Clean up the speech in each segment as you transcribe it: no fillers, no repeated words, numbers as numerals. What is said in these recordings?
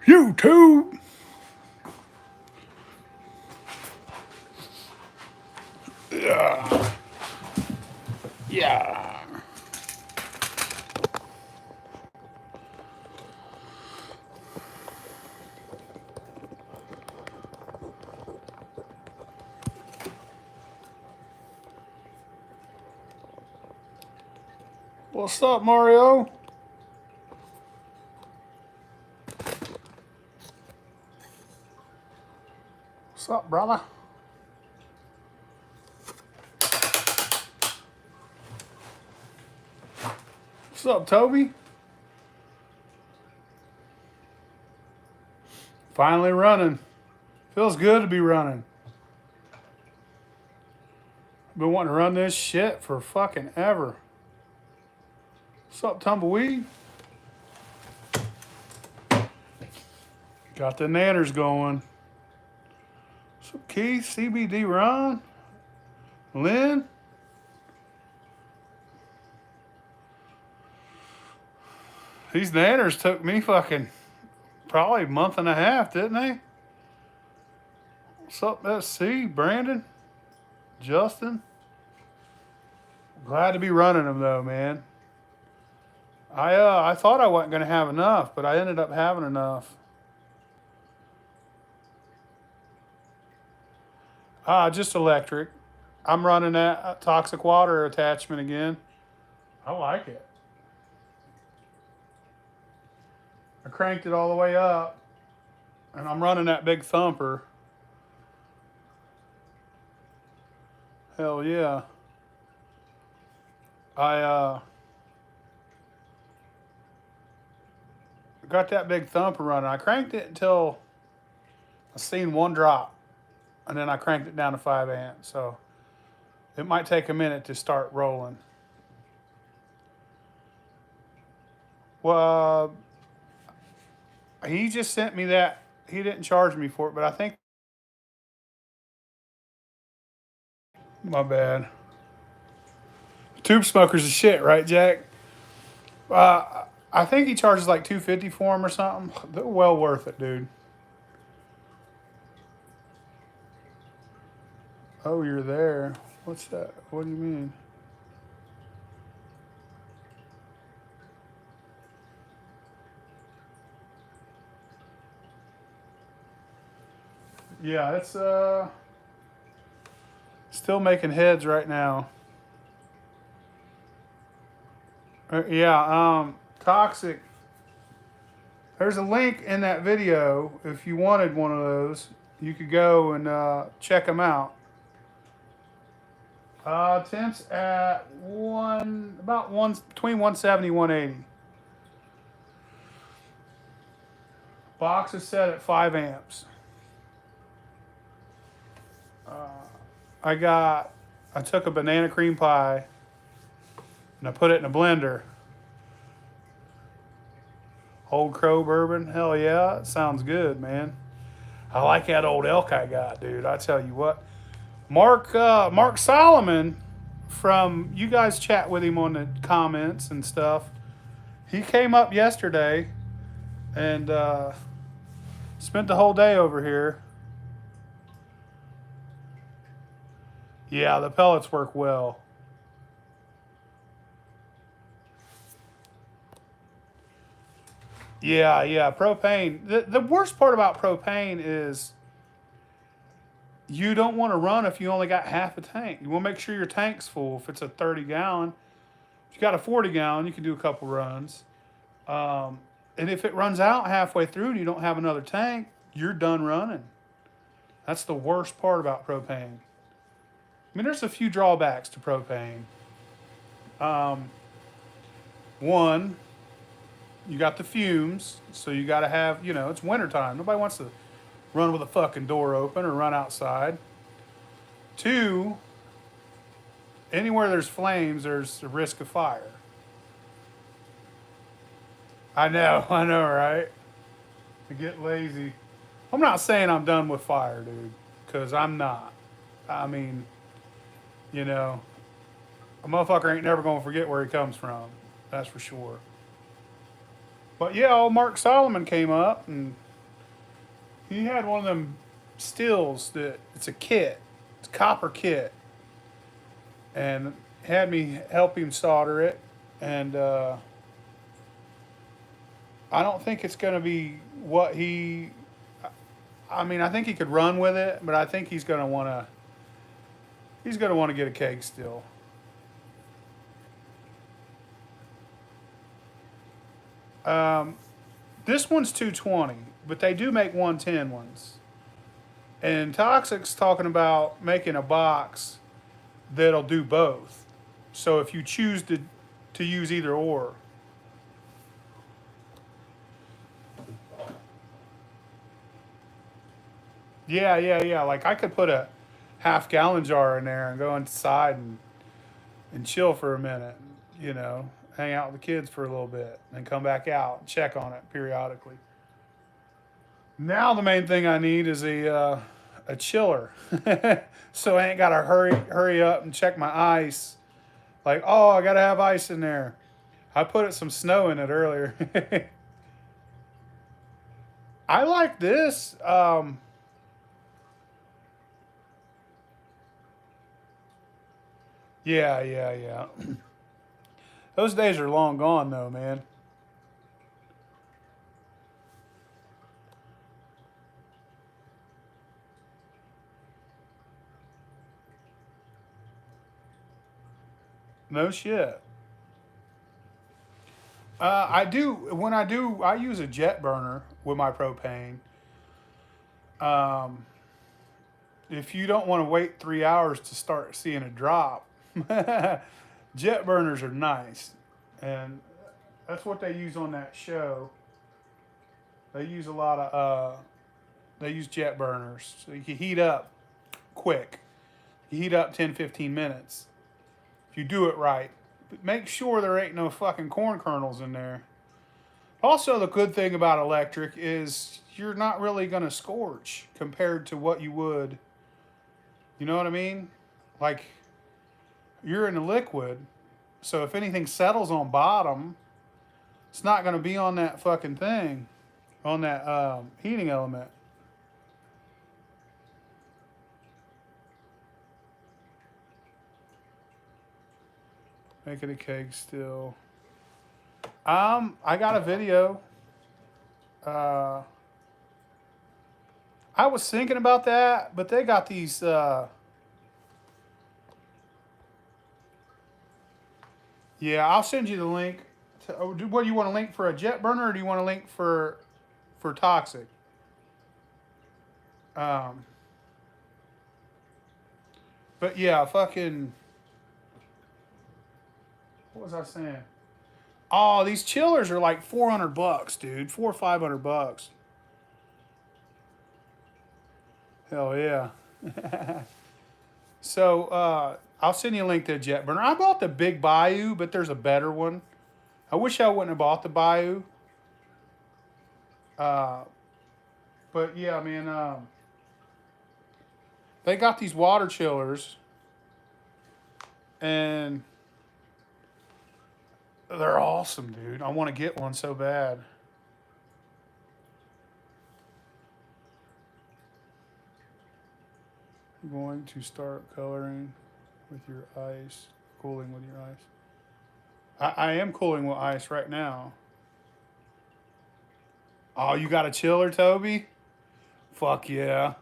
YouTube. Yeah. Yeah. What's up, Mario? What's up, brother? What's up, Toby? Finally running. Feels good to be running. I've been wanting to run this shit for fucking ever. What's up, Tumbleweed? Got the nanners going. What's up, Keith? CBD Ron? Lynn? These nanners took me fucking probably a month and a half, didn't they? What's up, SC? Brandon? Justin? Glad to be running them though, man. I thought I wasn't gonna have enough, but I ended up having enough. Just electric. I'm running that toxic water attachment again. I like it. I cranked it all the way up, and I'm running that big thumper. Hell yeah. I got that big thumper running. I cranked it until I seen one drop, and then I cranked it down to 5 amps. So it might take a minute to start rolling. Well, he just sent me that. He didn't charge me for it, but I think my bad. Tube smokers is shit, right, Jack? I think he charges like 250 for them or something. They're well worth it, dude. Oh, you're there. What's that? What do you mean? Yeah, it's still making heads right now. Toxic. There's a link in that video. If you wanted one of those, you could go and check them out. Temps at one between 170 180. Box is set at 5 amps. Uh, I took a banana cream pie and I put it in a blender. Old Crow bourbon, hell yeah, it sounds good, man. I like that old elk I got, dude. I tell you what, Mark Solomon from you guys chat with him on the comments and stuff. He came up yesterday and spent the whole day over here. Yeah, the pellets work well. Yeah, propane. The worst part about propane is you don't want to run if you only got half a tank. You want to make sure your tank's full. If it's a 30 gallon, if you got a 40 gallon, you can do a couple runs. And if it runs out halfway through and you don't have another tank, you're done running. That's the worst part about propane. I mean, there's a few drawbacks to propane. Um, One, you got the fumes, so you got to have, it's wintertime. Nobody wants to run with a fucking door open or run outside. Two, anywhere there's flames, there's a risk of fire. I know, right? I get lazy. I'm not saying I'm done with fire, dude, because I'm not. I mean, you know, a motherfucker ain't never gonna forget where he comes from. That's for sure. But yeah, old Mark Solomon came up and he had one of them stills that it's a kit, it's a copper kit, and had me help him solder it. And I don't think it's going to be what he. I mean, I think he could run with it, but I think he's going to want to. He's going to want to get a keg still. Um, this one's 220, but they do make 110 ones. And Toxic's talking about making a box that'll do both. So if you choose to use either or. Yeah. Like I could put a half-gallon jar in there and go inside and chill for a minute, you know, hang out with the kids for a little bit, and come back out and check on it periodically. Now the main thing I need is a chiller, so I ain't gotta hurry up and check my ice. Like, oh, I gotta have ice in there. I put some snow in it earlier. I like this. Yeah. Those days are long gone, though, man. No shit. I do when I do. I use a jet burner with my propane. Um, if you don't want to wait 3 hours to start seeing a drop, jet burners are nice, and that's what they use on that show. They use a lot of they use jet burners, so you can heat up quick. You heat up 10, 15 minutes if you do it right. But make sure there ain't no fucking corn kernels in there. Also, the good thing about electric is you're not really gonna scorch compared to what you would. You know what I mean? Like you're in a liquid, so if anything settles on bottom, it's not gonna be on that fucking thing, on that heating element. Making a keg still. I got a video. Uh, I was thinking about that, but they got these. Yeah, I'll send you the link. What do you want a link for a jet burner, or do you want a link for toxic? Um, but yeah, fucking. What was I saying? Oh, these chillers are like $400, dude. 400 or 500 bucks. Hell yeah. So I'll send you a link to a jet burner. I bought the Big Bayou, but there's a better one. I wish I wouldn't have bought the Bayou. Uh, but yeah, man, they got these water chillers, and they're awesome, dude. I want to get one so bad. I'm going to start coloring with your ice, cooling with your ice. I am cooling with ice right now. Oh, you got a chiller, Toby? Fuck yeah.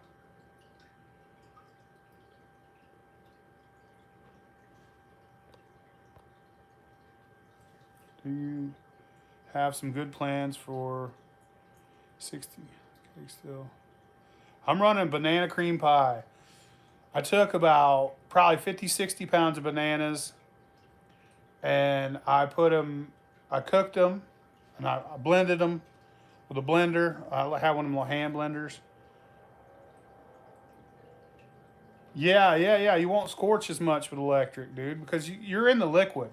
Do you have some good plans for 60? Okay, still. I'm running banana cream pie. I took about probably 50, 60 pounds of bananas, and I cooked them, and I blended them with a blender. I have one of them little hand blenders. Yeah. You won't scorch as much with electric, dude, because you're in the liquid.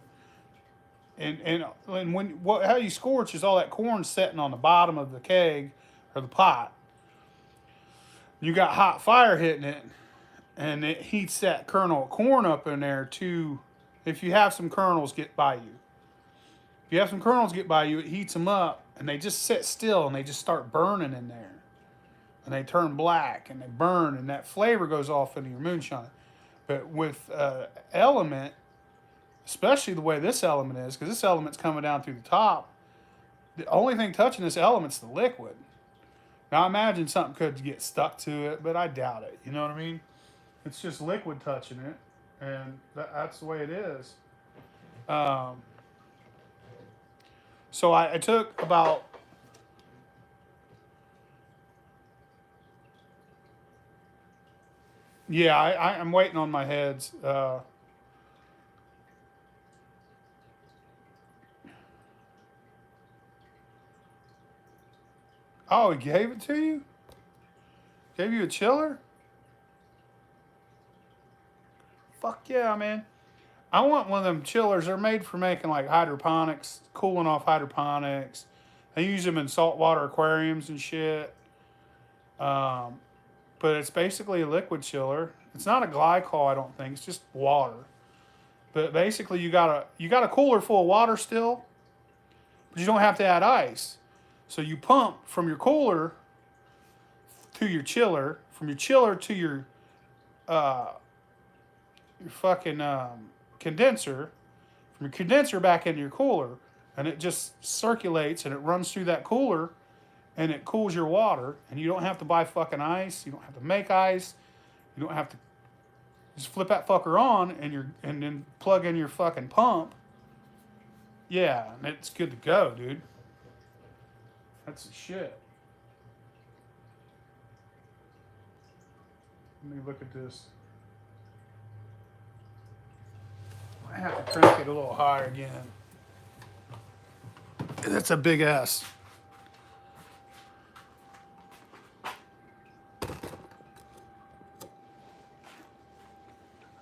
And when how you scorch is all that corn sitting on the bottom of the keg or the pot. You got hot fire hitting it, and it heats that kernel of corn up in there too. If you have some kernels get by you, if you have some kernels get by you, it heats them up, and they just sit still and they just start burning in there. and they turn black and they burn, and that flavor goes off into your moonshine. But with element, especially the way this element is, because this element's coming down through the top, the only thing touching this element's the liquid. Now I imagine something could get stuck to it, but I doubt it. You know what I mean? It's just liquid touching it, and that's the way it is. Um, so I took about, yeah, I'm waiting on my heads. Oh, he gave it to you? Gave you a chiller? Fuck yeah, man. I want one of them chillers. They're made for making like hydroponics, cooling off hydroponics. They use them in saltwater aquariums and shit. Um, but it's basically a liquid chiller. It's not a glycol, I don't think. It's just water. But basically, you got a cooler full of water still, but you don't have to add ice. So you pump from your cooler to your chiller, from your chiller to uh, your fucking condenser, from your condenser back into your cooler, and it just circulates and it runs through that cooler, and it cools your water, and you don't have to buy fucking ice. You don't have to make ice. You don't have to just flip that fucker on and then plug in your fucking pump. Yeah, and it's good to go, dude. That's the shit. Let me look at this. I have to crank it a little higher again. That's a big S.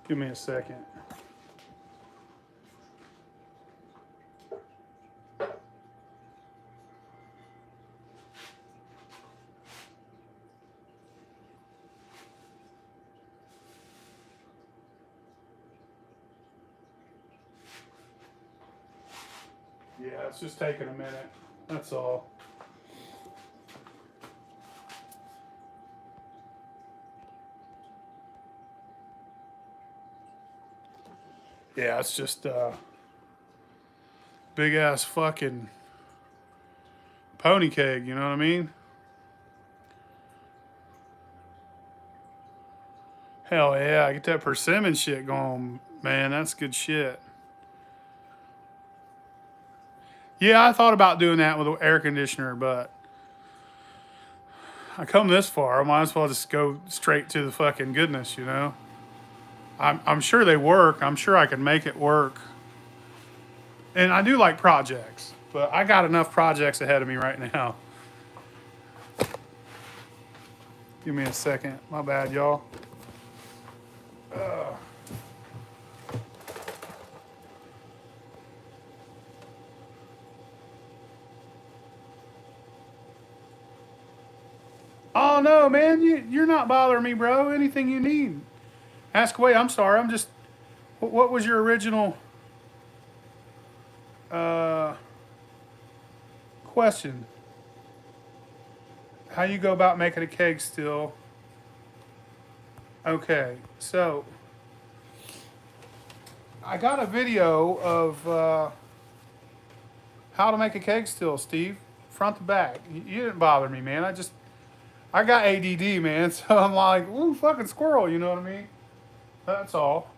Give me a second. Yeah, it's just taking a minute. That's all. Yeah, it's just big ass fucking pony keg, you know what I mean? Hell yeah, get that persimmon shit going, man. That's good shit. Yeah, I thought about doing that with an air conditioner, but I come this far. I might as well just go straight to the fucking goodness, you know? I'm sure they work. I'm sure I can make it work. And I do like projects, but I got enough projects ahead of me right now. Give me a second. My bad, y'all. Oh no, man, you're not bothering me, bro. Anything you need, ask away. I'm sorry. I'm just. What was your original uh, question? How you go about making a keg still? Okay, so I got a video of how to make a keg still, Steve, front to back. You didn't bother me, man. I got ADD, man. So I'm like, ooh, fucking squirrel. You know what I mean? That's all.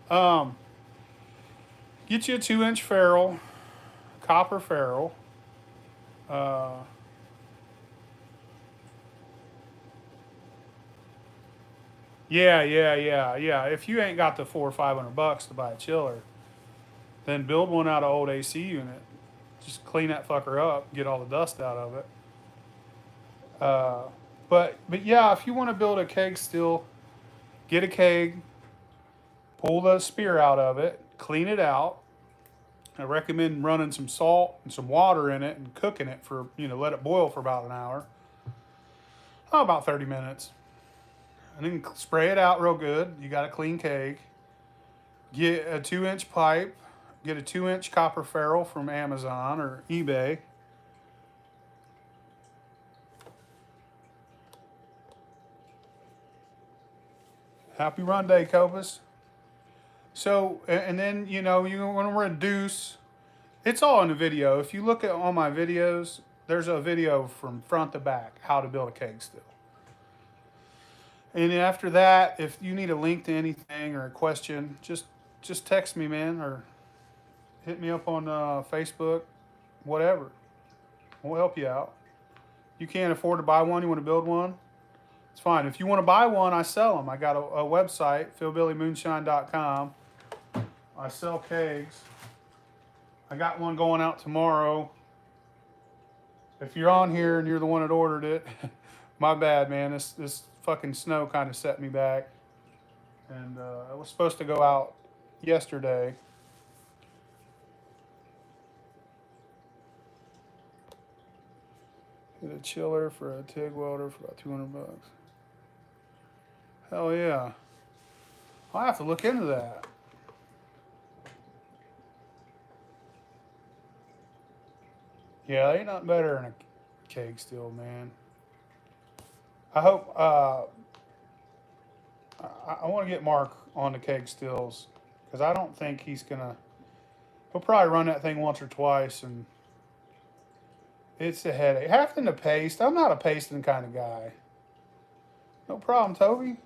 Get you a 2-inch ferrule, copper ferrule. Uh, yeah. If you ain't got the $400 or $500 to buy a chiller, then build one out of old AC unit. Just clean that fucker up, get all the dust out of it. Uh, but yeah, if you want to build a keg still, get a keg, pull the spear out of it, clean it out. I recommend running some salt and some water in it and cooking it for, let it boil for about an hour. Oh, about 30 minutes. And then spray it out real good. You got a clean keg. Get a 2-inch pipe. Get a 2-inch copper ferrule from Amazon or eBay. Happy run day, Copus. So, and then, you know, you want to reduce. It's all in the video. If you look at all my videos, there's a video from front to back, how to build a keg still. And after that, if you need a link to anything or a question, just text me, man, or hit me up on Facebook, whatever. We'll help you out. You can't afford to buy one, you want to build one, it's fine. If you want to buy one, I sell them. I got a website, philbillymoonshine.com. I sell kegs. I got one going out tomorrow. If you're on here and you're the one that ordered it, my bad, man. This fucking snow kind of set me back. And it was supposed to go out yesterday. Get a chiller for a TIG welder for about $200. Hell yeah. I'll have to look into that. Yeah, ain't nothing better than a keg still, man. I hope I want to get Mark on the keg stills because I don't think he'll probably run that thing once or twice and it's a headache. Having to paste, I'm not a pasting kind of guy. No problem, Toby.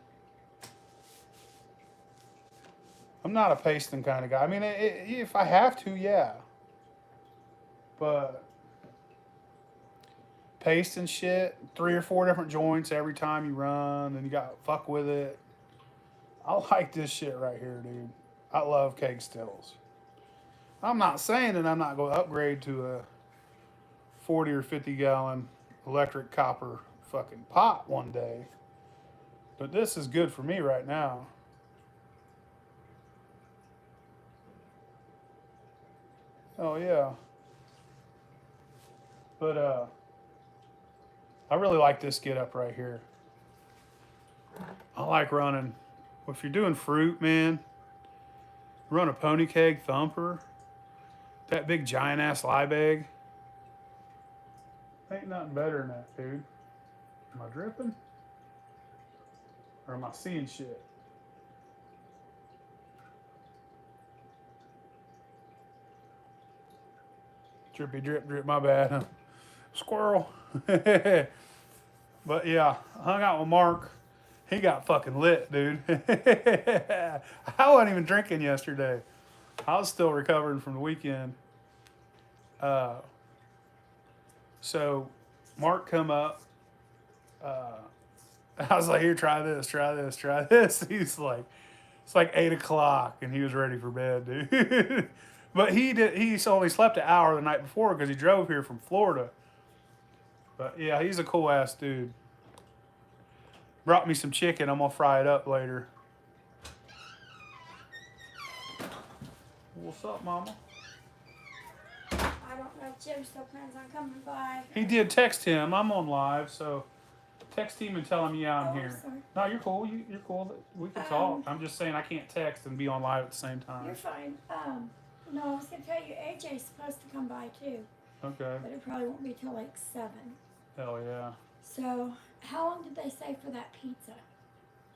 I'm not a pasting kind of guy. I mean, if I have to, yeah. But paste and shit, 3 or 4 different joints every time you run, and you got to fuck with it. I like this shit right here, dude. I love keg stills. I'm not saying that I'm not going to upgrade to a 40 or 50 gallon electric copper fucking pot one day. But this is good for me right now. Oh yeah. But I really like this get up right here. I like running. If you're doing fruit, man, run a pony keg thumper. That big giant ass Liebig. Ain't nothing better than that, dude. Am I dripping? Or am I seeing shit? Drippy drip drip, my bad, huh? Squirrel. But yeah, I hung out with Mark. He got fucking lit, dude. I wasn't even drinking yesterday. I was still recovering from the weekend. So Mark come up. I was like, here, try this, try this, try this. He's like, it's like 8 o'clock and he was ready for bed, dude. But he only slept an hour the night before because he drove here from Florida. But yeah, he's a cool ass dude. Brought me some chicken. I'm gonna fry it up later. What's up, Mama? I don't know if Jim still plans on coming by. He did text him. I'm on live, so text him and tell him, yeah, I'm here. Sorry. No, you're cool. You're cool. We can talk. I'm just saying I can't text and be on live at the same time. You're fine. No, I was gonna tell you AJ's supposed to come by too. Okay. But it probably won't be till like 7. Hell yeah. So, how long did they say for that pizza?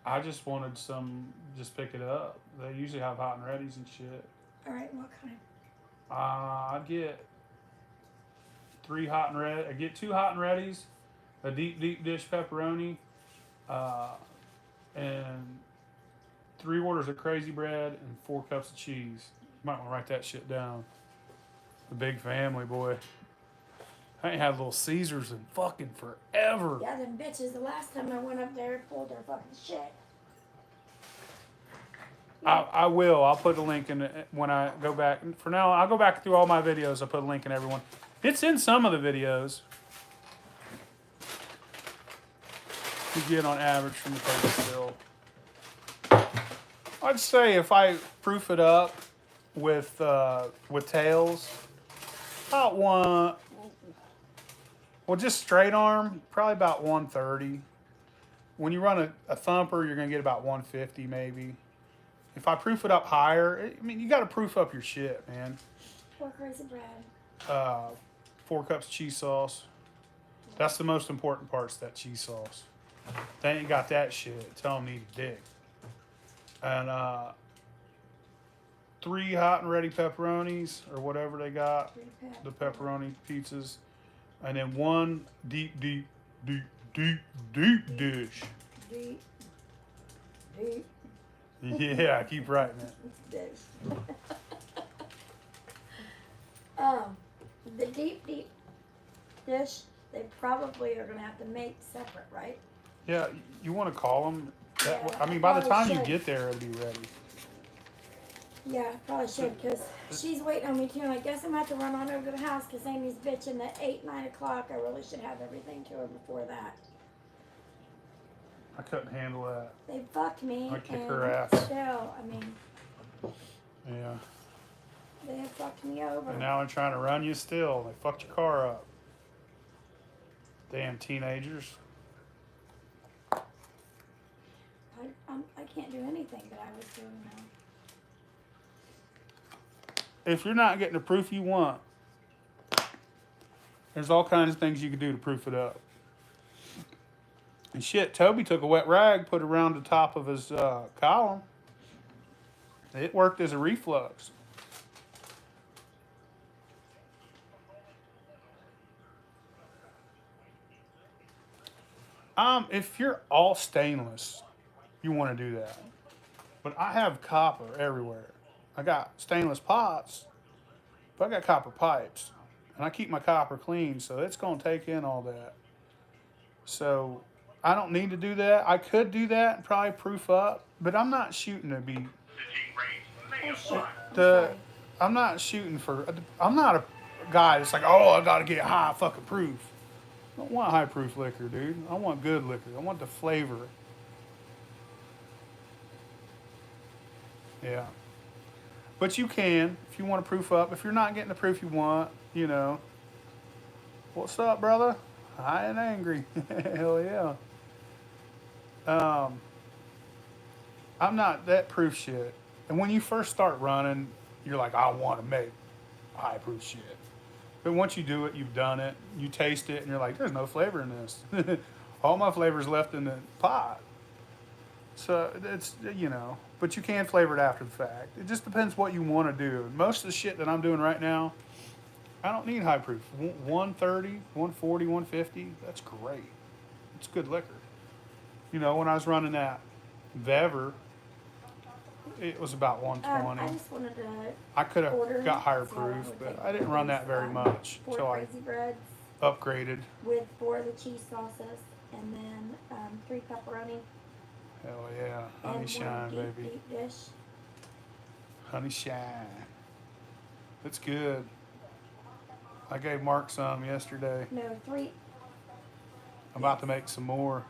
I just wanted some, just pick it up. They usually have hot and readies and shit. Alright, what kind? I'd get 3 hot and red. I get 2 hot and readies, a deep dish pepperoni, and 3 orders of crazy bread and 4 cups of cheese. You might want to write that shit down. The big family, boy. I ain't had Little Caesars in fucking forever. Yeah, them bitches, the last time I went up there, pulled their fucking shit. I will. I'll put a link in it when I go back. For now, I'll go back through all my videos. I'll put a link in everyone. It's in some of the videos. You get on average from the paper still. I'd say if I proof it up with tails, about one. Well, just straight arm, probably about 130. When you run a thumper, you're gonna get about 150 maybe. If I proof it up higher, I mean, you got to proof up your shit, man. 4 crazy bread. 4 cups cheese sauce. That's the most important part, is that cheese sauce. They ain't got that shit. Tell them to eat a dick. and 3 hot and ready pepperonis or whatever they got, 3 pep. the pepperoni pizzas, and then 1 deep dish. Deep. Deep. Yeah, I keep writing it. Dish. The deep dish, they probably are going to have to make separate, right? Yeah, you want to call them. That, Yeah, I mean, by the time probably you should. get there, it'll be ready. Yeah, I probably should because she's waiting on me too. And I guess I'm going to have to run on over to the house because Amy's bitching at 8, 9 o'clock. I really should have everything to her before that. I couldn't handle that. They fucked me. I'd kick and her ass. Still, I mean, Yeah. they have fucked me over. And now they're trying to run you still. They fucked your car up. Damn teenagers. I can't do anything that I was doing now. If you're not getting the proof you want, there's all kinds of things you can do to proof it up. And shit, Toby took a wet rag, put it around the top of his column. It worked as a reflux. If you're all stainless, you want to do that. But I have copper everywhere. I got stainless pots, but I got copper pipes. And I keep my copper clean, so it's going to take in all that. So I don't need to do that. I could do that and probably proof up, but I'm not shooting to be. Oh shit. I'm not shooting for. I'm not a guy that's like, oh, I got to get high fucking proof. I don't want high proof liquor, dude. I want good liquor. I want the flavor. Yeah. But you can, if you want to proof up. If you're not getting the proof you want, you know. What's up, brother? High and angry. Hell yeah. I'm not that proof shit. And when you first start running, you're like, I want to make high proof shit. But once you do it, you've done it. You taste it, and you're like, there's no flavor in this. All my flavor's left in the pot. So it's, you know, but you can flavor it after the fact. It just depends what you want to do. Most of the shit that I'm doing right now, I don't need high proof. 130, 140, 150, that's great. It's good liquor. You know, when I was running that Vever, it was about 120. I just wanted to I could have order got higher so proof, would but take I didn't run that very much 4 until I crazy breads upgraded. with 4 of the cheese sauces and then 3 pepperoni Hell yeah. and Honey 1 shine, deep, baby. deep dish. Honey shine. It's good. I gave Mark some yesterday. No, 3. I'm about to make some more.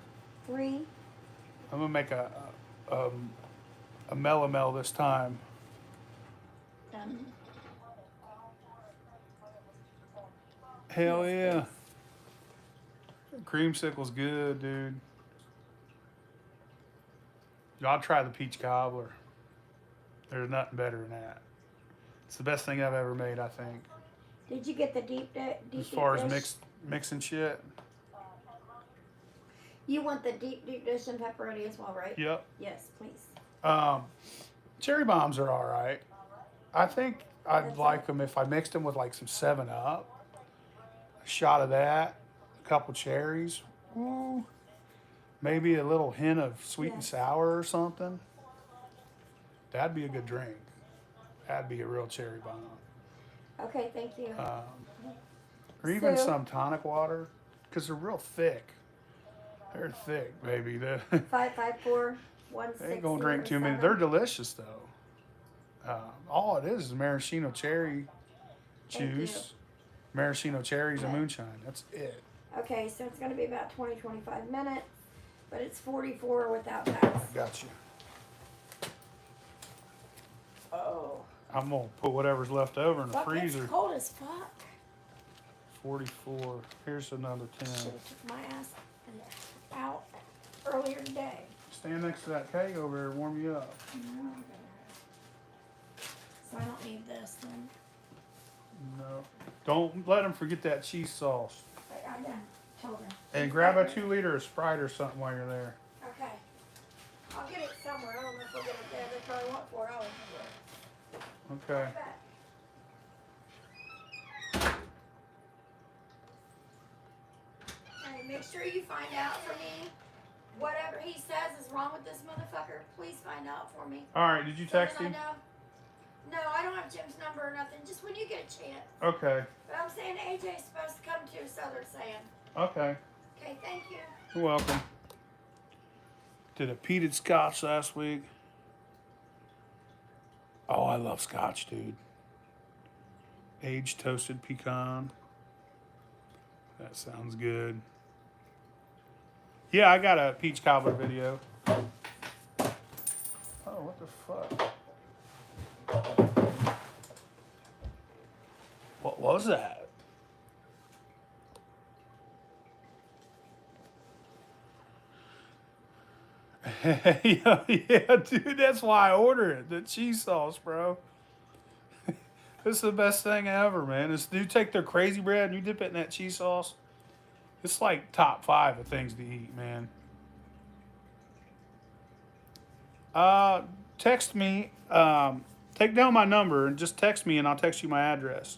3. I'm gonna make a melomel this time. Hell yeah. Creamsicle's good, dude. I'll try the peach cobbler. There's nothing better than that. It's the best thing I've ever made, I think. Did you get the deep As far dish? as mixing shit. You want the deep dish and pepperoni as well, right? Yep. Yes, please. Cherry bombs are all right. I think I'd That's like it. them if I mixed them with like some 7-Up, a shot of that, a couple cherries, ooh, maybe a little hint of sweet and Yes. sour or something. That'd be a good drink. That'd be a real cherry bomb. Okay, thank you. Or even So- some tonic water, because they're real thick. They're thick, baby. They 554 160. ain't gonna drink too many. They're delicious though. All it is maraschino cherry Thank juice, maraschino cherries and Okay. moonshine. That's it. Okay, so it's going to be about 20-25 minutes, but it's 44 without tax. Got you. Oh. I'm gonna put whatever's left over in the Fuck, freezer. it's cold as fuck. 44. Here's another 10. Should have took my ass out earlier today. Stand next to that keg over there, warm you up. No, so I don't need this then. No. Don't let them forget that cheese sauce. I done told her. And grab a 2 liter of Sprite or something while you're there. Okay. I'll get it somewhere. I don't know if I'll get it there. Okay. Hey, make sure you find out for me whatever he says is wrong with this motherfucker. Please find out for me. All right. Did you text So that him? I know. No, I don't have Jim's number or nothing. Just when you get a chance. Okay. But I'm saying AJ's supposed to come too, so they're saying. Okay. Okay, thank you. You're welcome. Did a peated scotch last week. Oh, I love scotch, dude. Aged toasted pecan. That sounds good. Yeah, I got a peach cobbler video. Oh, what the fuck? What was that? Yeah, dude, that's why I order it. The cheese sauce, bro. It's the best thing ever, man. It's, you take their crazy bread and you dip it in that cheese sauce. It's like top 5 of things to eat, man. Text me. Take down my number and just text me, and I'll text you my address.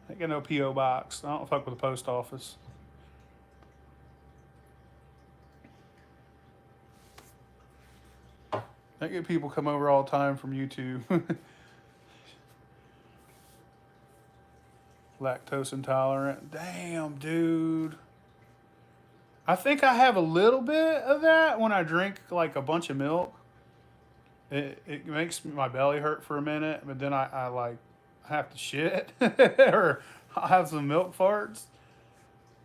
I got no PO box. I don't fuck with the post office. I get people come over all the time from YouTube. Lactose intolerant. Damn, dude. I think I have a little bit of that when I drink like a bunch of milk. It makes my belly hurt for a minute, but then I like have to shit or I'll have some milk farts.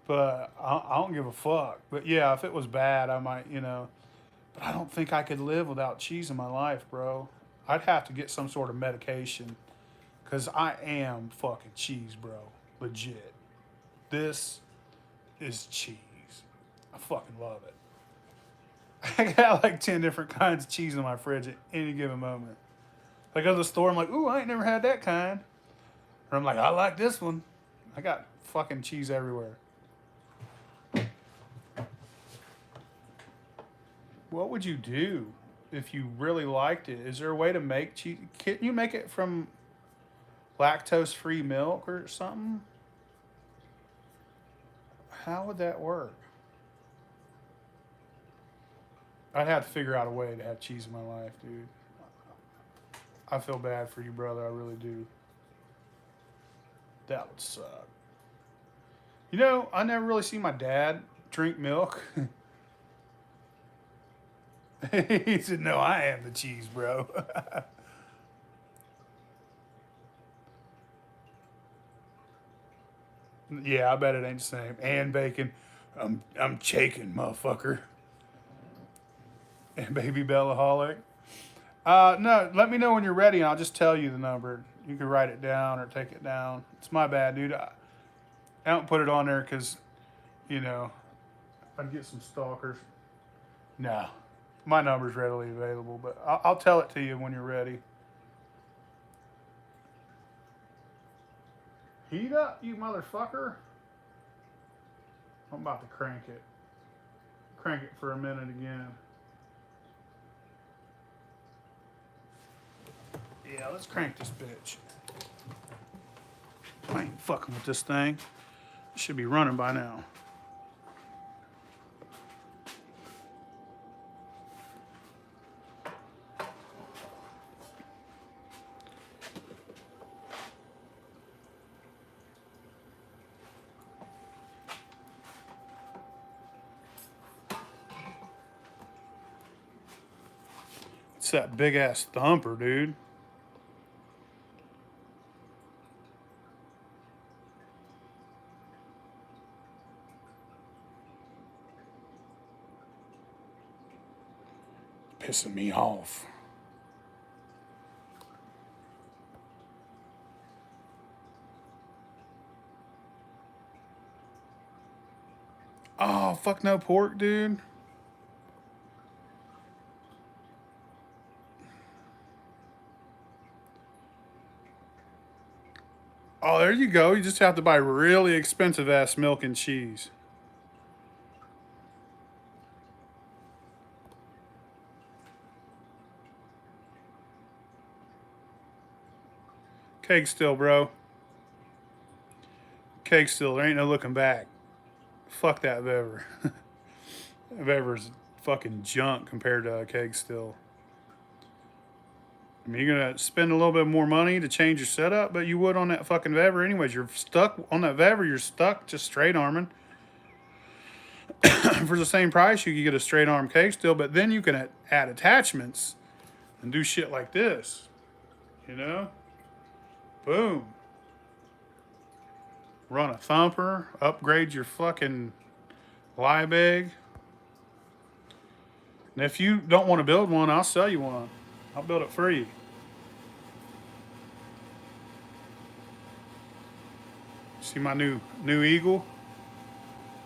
But I don't give a fuck. But yeah, if it was bad, I might, you know. But I don't think I could live without cheese in my life, bro. I'd have to get some sort of medication because I am fucking cheese, bro. Legit. This is cheese. I fucking love it. I got like 10 different kinds of cheese in my fridge at any given moment. I go to the store, I'm like, ooh, I ain't never had that kind. Or I'm like, I like this one. I got fucking cheese everywhere. What would you do if you really liked it? Is there a way to make cheese? Can't you make it from lactose-free milk or something? How would that work? I'd have to figure out a way to have cheese in my life, dude. I feel bad for you, brother. I really do. That would suck. You know, I never really see my dad drink milk. He said, no, I am the cheese, bro. Yeah, I bet it ain't the same. And bacon. I'm shaking, motherfucker. And baby Bellaholic. No, let me know when you're ready and I'll just tell you the number. You can write it down or take it down. It's my bad, dude. I don't put it on there because, you know, I'd get some stalkers. No, my number's readily available, but I'll tell it to you when you're ready. Heat up, you motherfucker. I'm about to crank it. Crank it for a minute again. Yeah, let's crank this bitch. I ain't fucking with this thing. It should be running by now. It's that big ass thumper, dude. Pissing me off. Oh, fuck no pork, dude. Oh, there you go. You just have to buy really expensive ass milk and cheese. Keg still, bro. Keg still. There ain't no looking back. Fuck that Vever. Vever's fucking junk compared to a keg still. I mean, you're gonna spend a little bit more money to change your setup, but you would on that fucking Vever anyways. You're stuck on that Vever. You're stuck just straight arming. For the same price, you could get a straight arm keg still, but then you can add attachments and do shit like this. You know? Boom. Run a thumper, upgrade your fucking Liebig. And if you don't want to build one, I'll sell you one. I'll build it for you. See my new Eagle?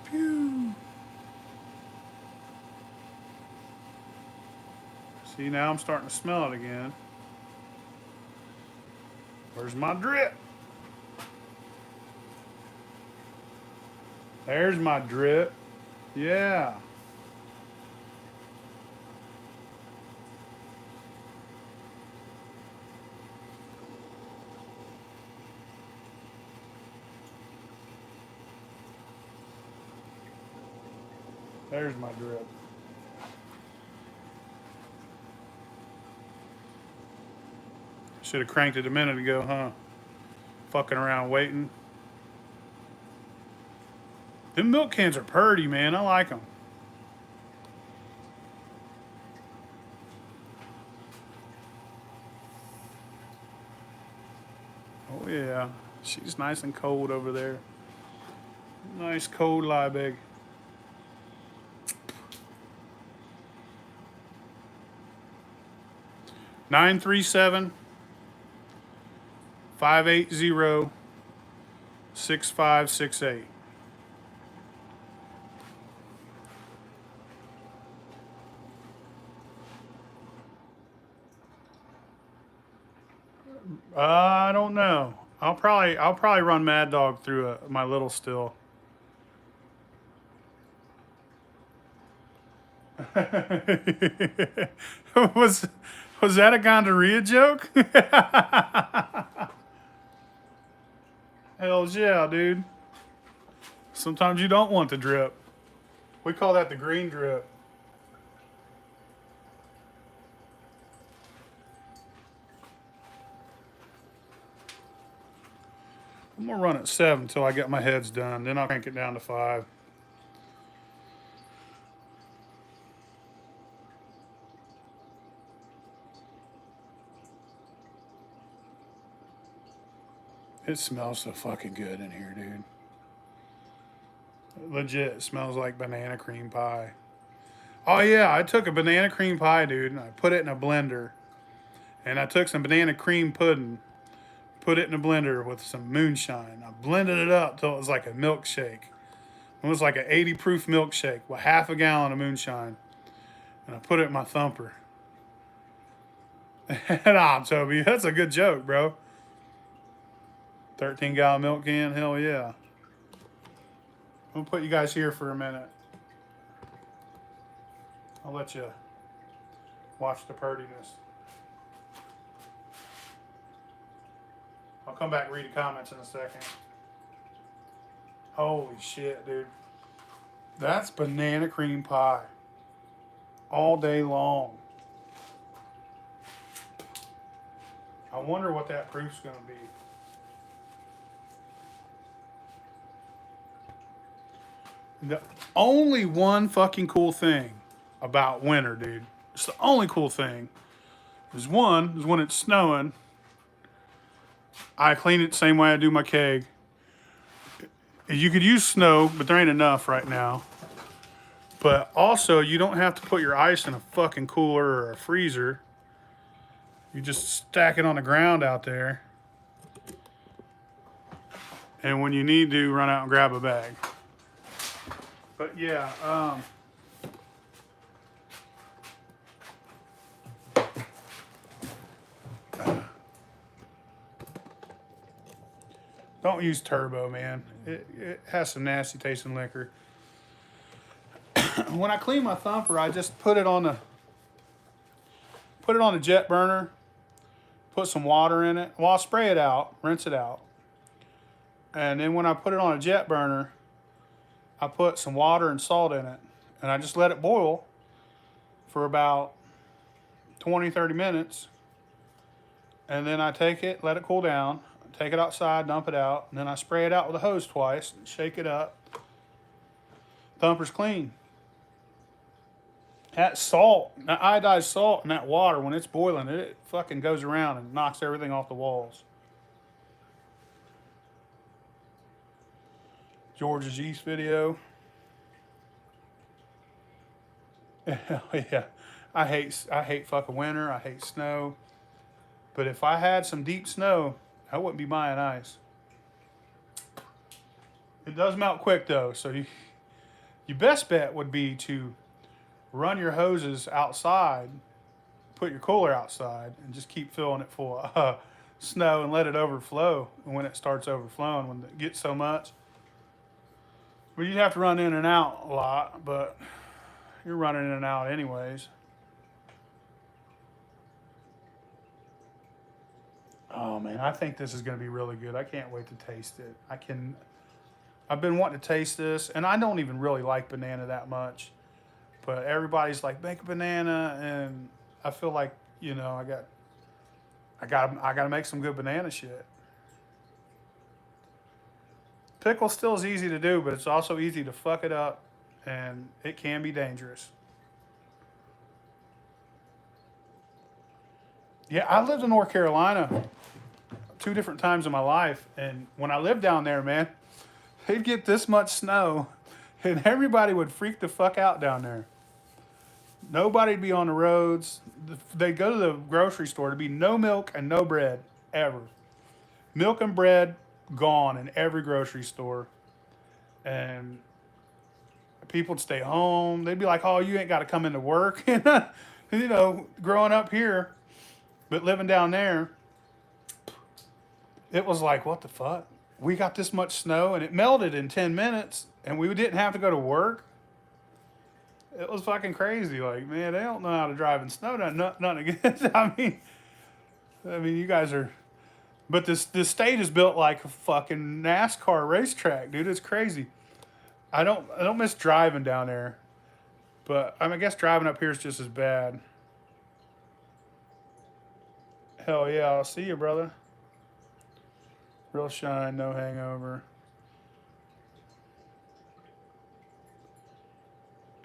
Pew. See, now I'm starting to smell it again. Where's my drip? There's my drip. Yeah. There's my drip. Should have cranked it a minute ago, huh? Fucking around waiting. Them milk cans are purty, man. I like them. Oh, yeah. She's nice and cold over there. Nice cold Liebig. Nine 580-6568. I don't know. I'll probably run Mad Dog through my little still. was that a gonorrhea joke? Hells yeah, dude. Sometimes you don't want the drip. We call that the green drip. I'm gonna run at 7 until I get my heads done. Then I'll crank it down to 5. It smells so fucking good in here, dude. Legit, it smells like banana cream pie. Oh yeah, I took a banana cream pie, dude, and I put it in a blender. And I took some banana cream pudding, put it in a blender with some moonshine. I blended it up till it was like a milkshake. It was like an 80 proof milkshake with half a gallon of moonshine. And I put it in my thumper. Nah, Toby, that's a good joke, bro. 13-gallon milk can, hell yeah. I'm gonna put you guys here for a minute. I'll let you watch the purtiness. I'll come back and read the comments in a second. Holy shit, dude. That's banana cream pie. All day long. I wonder what that proof's gonna be. The only one fucking cool thing about winter, dude, it's the only cool thing, is when it's snowing, I clean it the same way I do my keg. You could use snow, but there ain't enough right now. But also, you don't have to put your ice in a fucking cooler or a freezer. You just stack it on the ground out there. And when you need to, run out and grab a bag. But yeah, don't use turbo, man. It has some nasty tasting liquor. When I clean my thumper, I just put it on a jet burner put some water in it. Well, I'll spray it out, rinse it out. And then when I put it on a jet burner, I put some water and salt in it. And I just let it boil for about 20, 30 minutes. And then I take it, let it cool down, take it outside, dump it out. And then I spray it out with a hose twice, shake it up. Thumper's clean. That salt, that iodized salt in that water, when it's boiling, it fucking goes around and knocks everything off the walls. George's yeast video. Hell yeah. I hate fucking winter. I hate snow. But if I had some deep snow, I wouldn't be buying ice. It does melt quick though, so your best bet would be to run your hoses outside, put your cooler outside, and just keep filling it full of snow and let it overflow. And when it starts overflowing, when it gets so much, well, you'd have to run in and out a lot, but you're running in and out anyways. Oh man, I think this is going to be really good. I can't wait to taste it. I've been wanting to taste this, and I don't even really like banana that much. But everybody's like, make a banana, and I feel like, I got to make some good banana shit. Pickle still is easy to do, but it's also easy to fuck it up, and it can be dangerous. Yeah, I lived in North Carolina 2 different times in my life, and when I lived down there, man, they'd get this much snow, and everybody would freak the fuck out down there. Nobody'd be on the roads. They'd go to the grocery store. There'd be no milk and no bread, ever. Milk and bread gone in every grocery store. And people would stay home. They'd be like, oh, you ain't got to come into work. Growing up here, but living down there, it was like, what the fuck? We got this much snow, and it melted in 10 minutes, and we didn't have to go to work. It was fucking crazy. Like, man, they don't know how to drive in snow. Nothing against. I mean, you guys are. But this state is built like a fucking NASCAR racetrack, dude. It's crazy. I don't miss driving down there, but I guess driving up here is just as bad. Hell yeah, I'll see you, brother. Real shine, no hangover.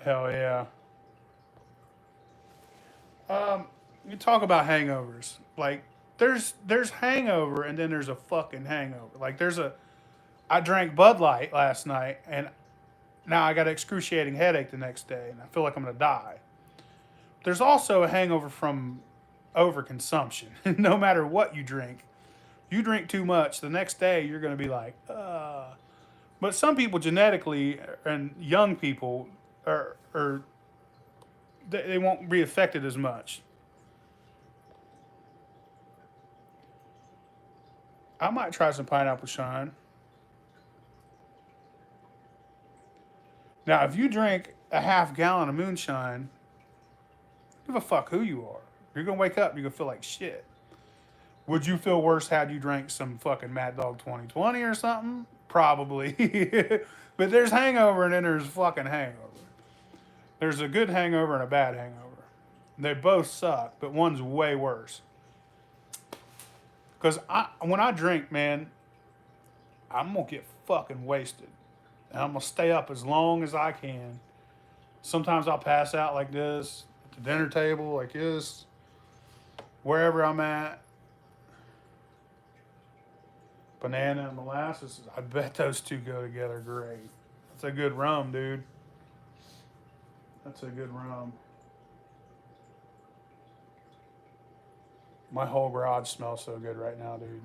Hell yeah. You talk about hangovers. Like, there's hangover, and then there's a fucking hangover. Like, I drank Bud Light last night, and now I got an excruciating headache the next day, and I feel like I'm gonna die. There's also a hangover from overconsumption. No matter what you drink too much, the next day you're gonna be like, But some people genetically, and young people, they won't be affected as much. I might try some pineapple shine. Now, if you drink a half gallon of moonshine, give a fuck who you are. You're gonna wake up and you're gonna feel like shit. Would you feel worse had you drank some fucking Mad Dog 2020 or something? Probably. But there's hangover and then there's fucking hangover. There's a good hangover and a bad hangover. They both suck, but one's way worse. Because when I drink, man, I'm going to get fucking wasted. And I'm going to stay up as long as I can. Sometimes I'll pass out like this, at the dinner table like this, wherever I'm at. Banana and molasses, I bet those two go together great. That's a good rum, dude. That's a good rum. My whole garage smells so good right now, dude.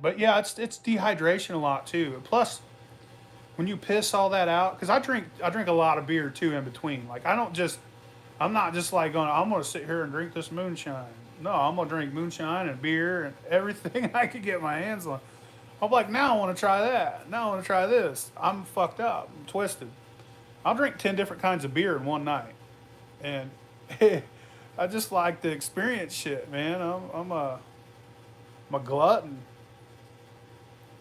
But yeah, it's dehydration a lot too. Plus, when you piss all that out, because I drink a lot of beer too in between. Like I'm not just like I'm gonna sit here and drink this moonshine. No, I'm gonna drink moonshine and beer and everything I could get my hands on. I'm like, now I want to try that. Now I want to try this. I'm fucked up. I'm twisted. I'll drink 10 different kinds of beer in one night, and I just like to experience shit, man. I'm a glutton.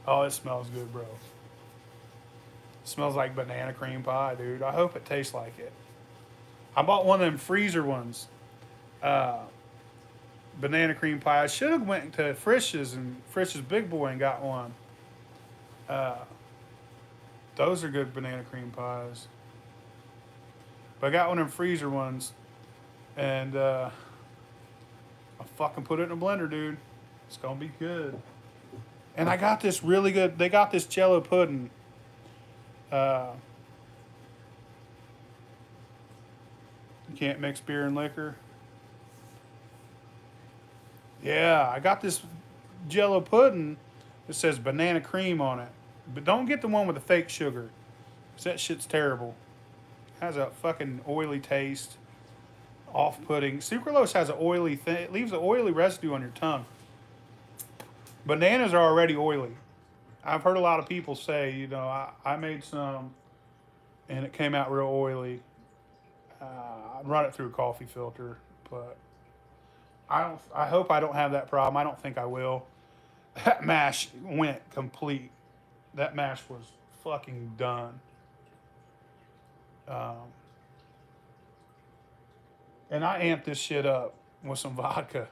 Oh, it smells good, bro. It smells like banana cream pie, dude. I hope it tastes like it. I bought one of them freezer ones. Uh, Banana cream pie. I should have went to Frisch's and Frisch's Big Boy and got one. Uh, those are good banana cream pies. But I got one of them freezer ones, and I fucking put it in a blender, dude. It's gonna be good. And I got this really good. They got this Jello pudding. Uh, you can't mix beer and liquor. Yeah, I got this Jello pudding that says banana cream on it. But don't get the one with the fake sugar, 'cause that shit's terrible. It has a fucking oily taste, off-putting. Sucralose has an oily thing. It leaves an oily residue on your tongue. Bananas are already oily. I've heard a lot of people say, I made some and it came out real oily. I'd run it through a coffee filter, but I don't. I hope I don't have that problem. I don't think I will. That mash went complete. That mash was fucking done. Um, and I amped this shit up with some vodka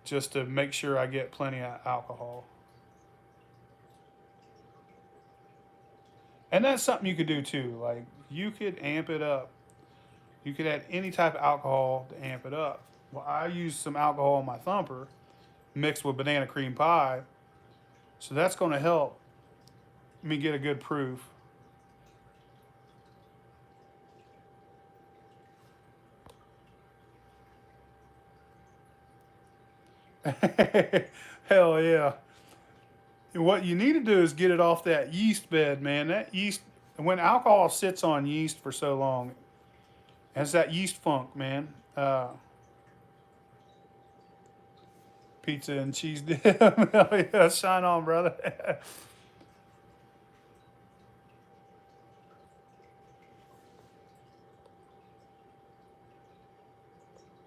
just to make sure I get plenty of alcohol. And that's something you could do too. Like, you could amp it up. You could add any type of alcohol to amp it up. Well, I used some alcohol in my thumper mixed with banana cream pie. So that's going to help me get a good proof. Hell yeah. And what you need to do is get it off that yeast bed, man. That yeast, when alcohol sits on yeast for so long, it has that yeast funk, man. Pizza and cheese dip. Hell yeah, shine on, brother.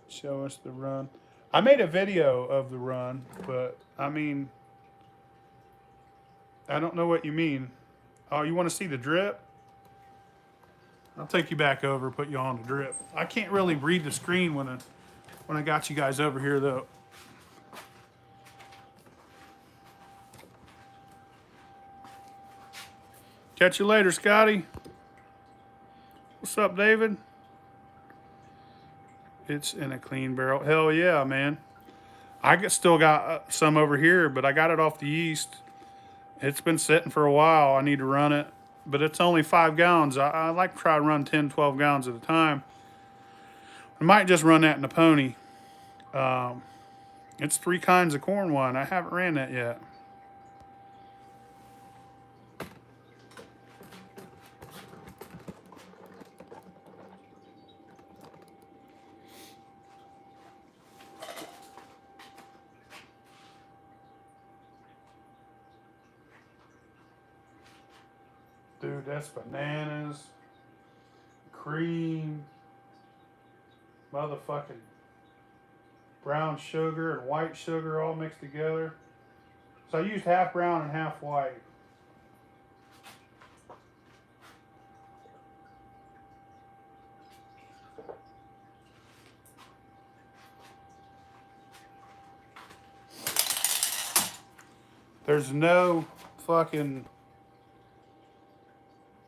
Show us the run. I made a video of the run, but I mean, I don't know what you mean. Oh, you want to see the drip? I'll take you back over, put you on the drip. I can't really read the screen when I got you guys over here, though. Catch you later, Scotty. What's up, David? It's in a clean barrel. Hell yeah, man. Still got some over here, but I got it off the yeast. It's been sitting for a while. I need to run it, but it's only 5 gallons. I like to try to run 10, 12 gallons at a time. I might just run that in the pony. It's 3 kinds of corn wine. I haven't ran that yet. Dude, that's bananas, cream, motherfucking brown sugar and white sugar all mixed together. So I used half brown and half white. There's no fucking,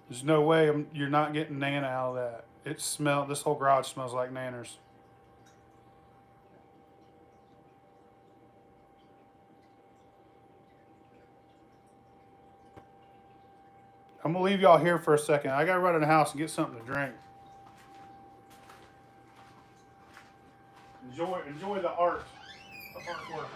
there's no way you're not getting Nana out of that. This whole garage smells like nanners. I'm gonna leave y'all here for a second. I gotta run in the house and get something to drink. Enjoy the art, the artwork.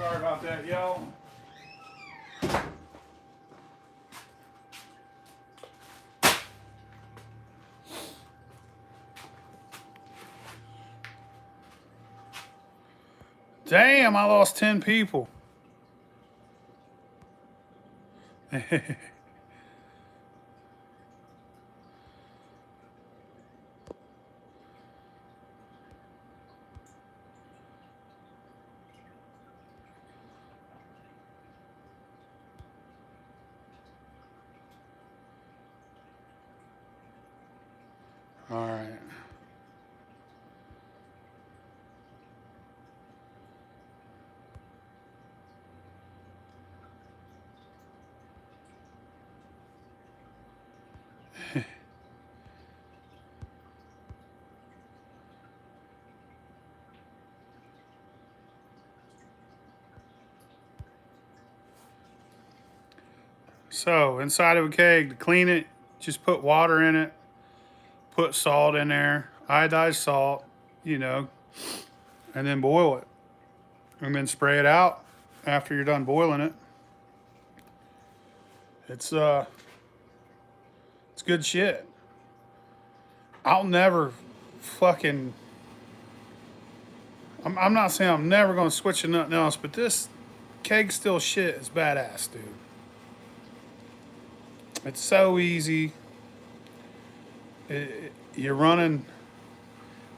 Sorry about that, yo. Damn, I lost 10 people. All right. So, inside of a keg, to clean it, just put water in it, put salt in there, iodized salt, you know, and then boil it. And then spray it out after you're done boiling it. It's good shit. I'll never fucking I'm not saying I'm never gonna switch to nothing else, but this keg still shit is badass, dude. It's so easy. You're running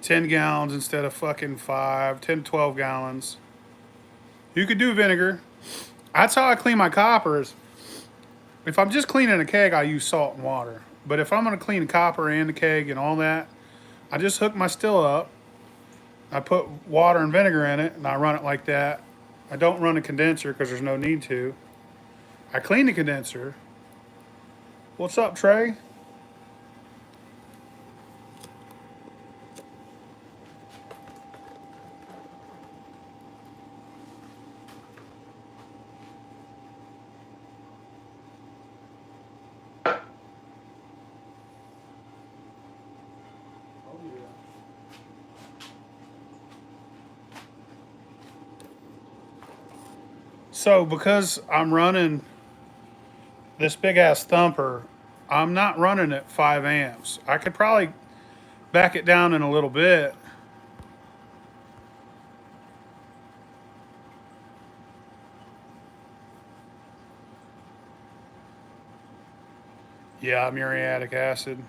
10 gallons instead of fucking 5, 10, 12 gallons. You could do vinegar. That's how I clean my coppers. If I'm just cleaning a keg, I use salt and water. But if I'm going to clean the copper and the keg and all that, I just hook my still up. I put water and vinegar in it, and I run it like that. I don't run a condenser because there's no need to. I clean the condenser. What's up, Trey? So because I'm running this big ass thumper, I'm not running at 5 amps. I could probably back it down in a little bit. Yeah, muriatic acid.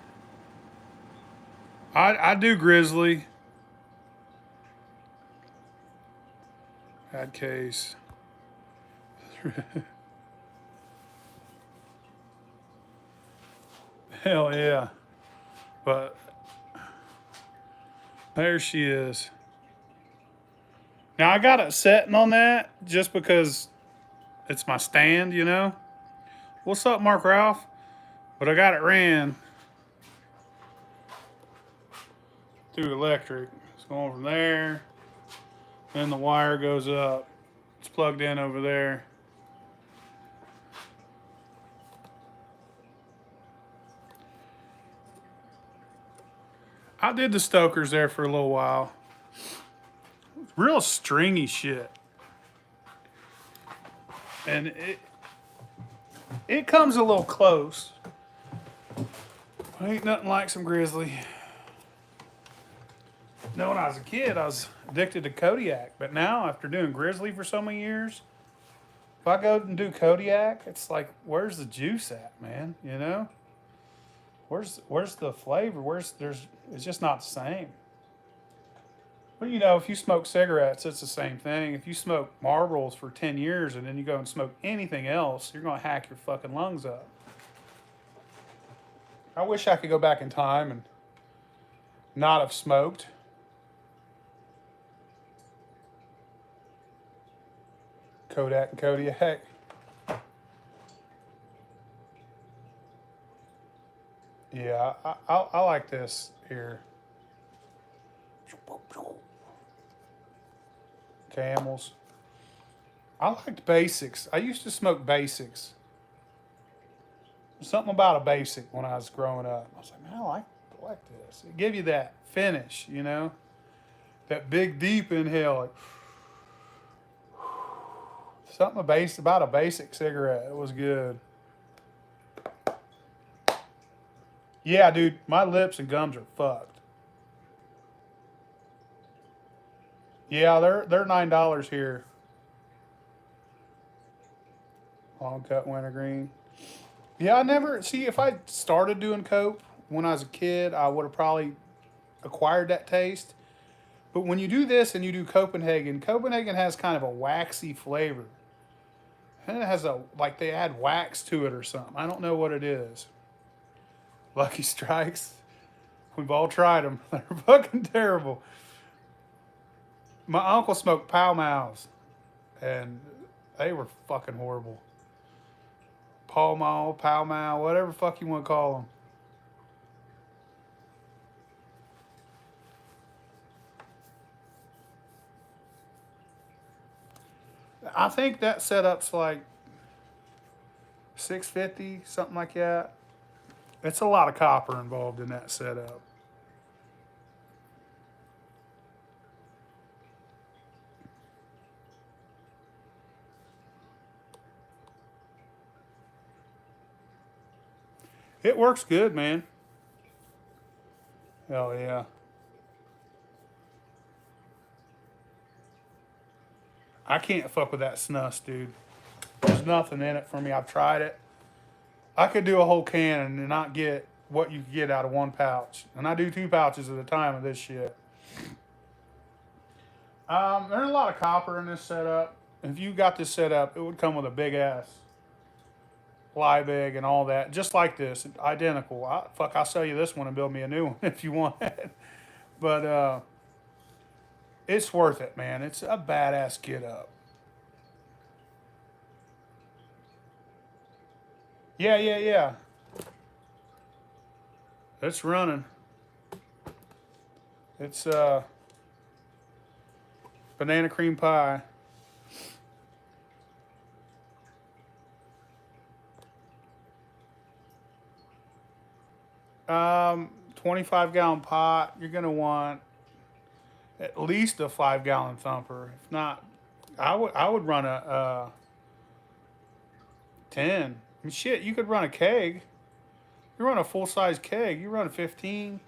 I do grizzly. Bad case. Hell yeah. But there she is. Now I got it setting on that just because it's my stand, you know. What's up, Mark Ralph? But I got it ran through electric. It's going from there. Then the wire goes up. It's plugged in over there. I did the Stokers there for a little while. Real stringy shit. And it comes a little close. Ain't nothing like some grizzly. You know, when I was a kid, I was addicted to Kodiak. But now, after doing grizzly for so many years, if I go and do Kodiak, it's like, where's the juice at, man? You know? Where's the flavor? It's just not the same. But you know, if you smoke cigarettes, it's the same thing. If you smoke Marlboros for 10 years and then you go and smoke anything else, you're gonna hack your fucking lungs up. I wish I could go back in time and not have smoked. Kodak and Kodiak. Yeah, I like this here. Camels. I liked basics. I used to smoke basics. Something about a basic when I was growing up. I was like, man, I like this. It give you that finish, you know? That big deep inhale. Like, Something about a basic cigarette. It was good. Yeah, dude, my lips and gums are fucked. Yeah, they're $9 here. Long cut wintergreen. Yeah, I never see if I started doing cope when I was a kid, I would have probably acquired that taste. But when you do this and you do Copenhagen, Copenhagen has kind of a waxy flavor. And it has a like they add wax to it or something. I don't know what it is. Lucky Strikes. We've all tried them. They're fucking terrible. My uncle smoked Pow Mows, and they were fucking horrible. Pall Mall, Pow Mow, whatever the fuck you want to call them. I think that setup's like 650, something like that. It's a lot of copper involved in that setup. It works good, man. Hell yeah. I can't fuck with that snus, dude. There's nothing in it for me. I've tried it. I could do a whole can and not get what you get out of one pouch. And I do 2 pouches at a time of this shit. There's a lot of copper in this setup. If you got this set up, it would come with a big ass Liebig and all that, just like this, identical. I'll sell you this one and build me a new one if you want it. But it's worth it, man. It's a badass get up. Yeah, yeah, yeah. It's running. It's banana cream pie. 25-gallon pot. You're gonna want at least a 5-gallon thumper. If not, I would run a 10. I mean, shit, you could run a keg. You run a full size keg. You run a 15.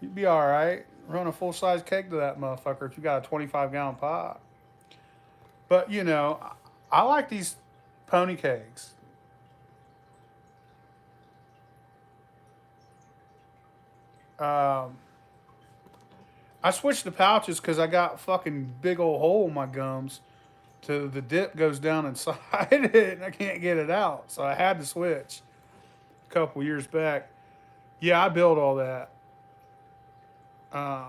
You'd be all right. Run a full size keg to that motherfucker if you got a 25-gallon pot. But you know, I like these pony kegs. Um, I switched the pouches because I got fucking big old hole in my gums. To the dip goes down inside it, and I can't get it out. So I had to switch a couple years back. Yeah, I built all that. Uh,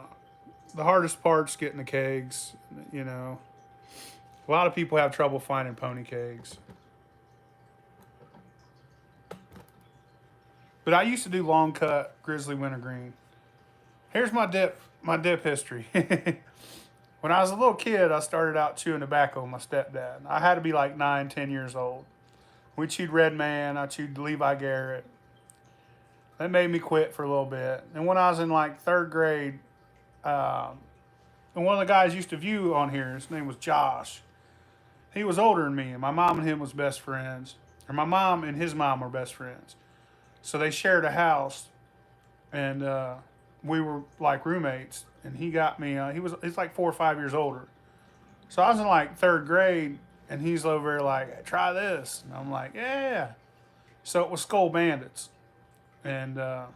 the hardest part's getting the kegs. You know, a lot of people have trouble finding pony kegs. But I used to do long cut grizzly wintergreen. Here's my dip history. When I was a little kid, I started out chewing tobacco with my stepdad. I had to be like 9, 10 years old. We chewed Red Man. I chewed Levi Garrett. That made me quit for a little bit. And when I was in like third grade, and one of the guys used to view on here, his name was Josh. He was older than me, and my mom and him was best friends. Or my mom and his mom were best friends. So they shared a house, and we were like roommates. And he got me. He's like 4 or 5 years older. So I was in like third grade, and he's over there like, try this, and I'm like, yeah. So it was Skull Bandits, and hell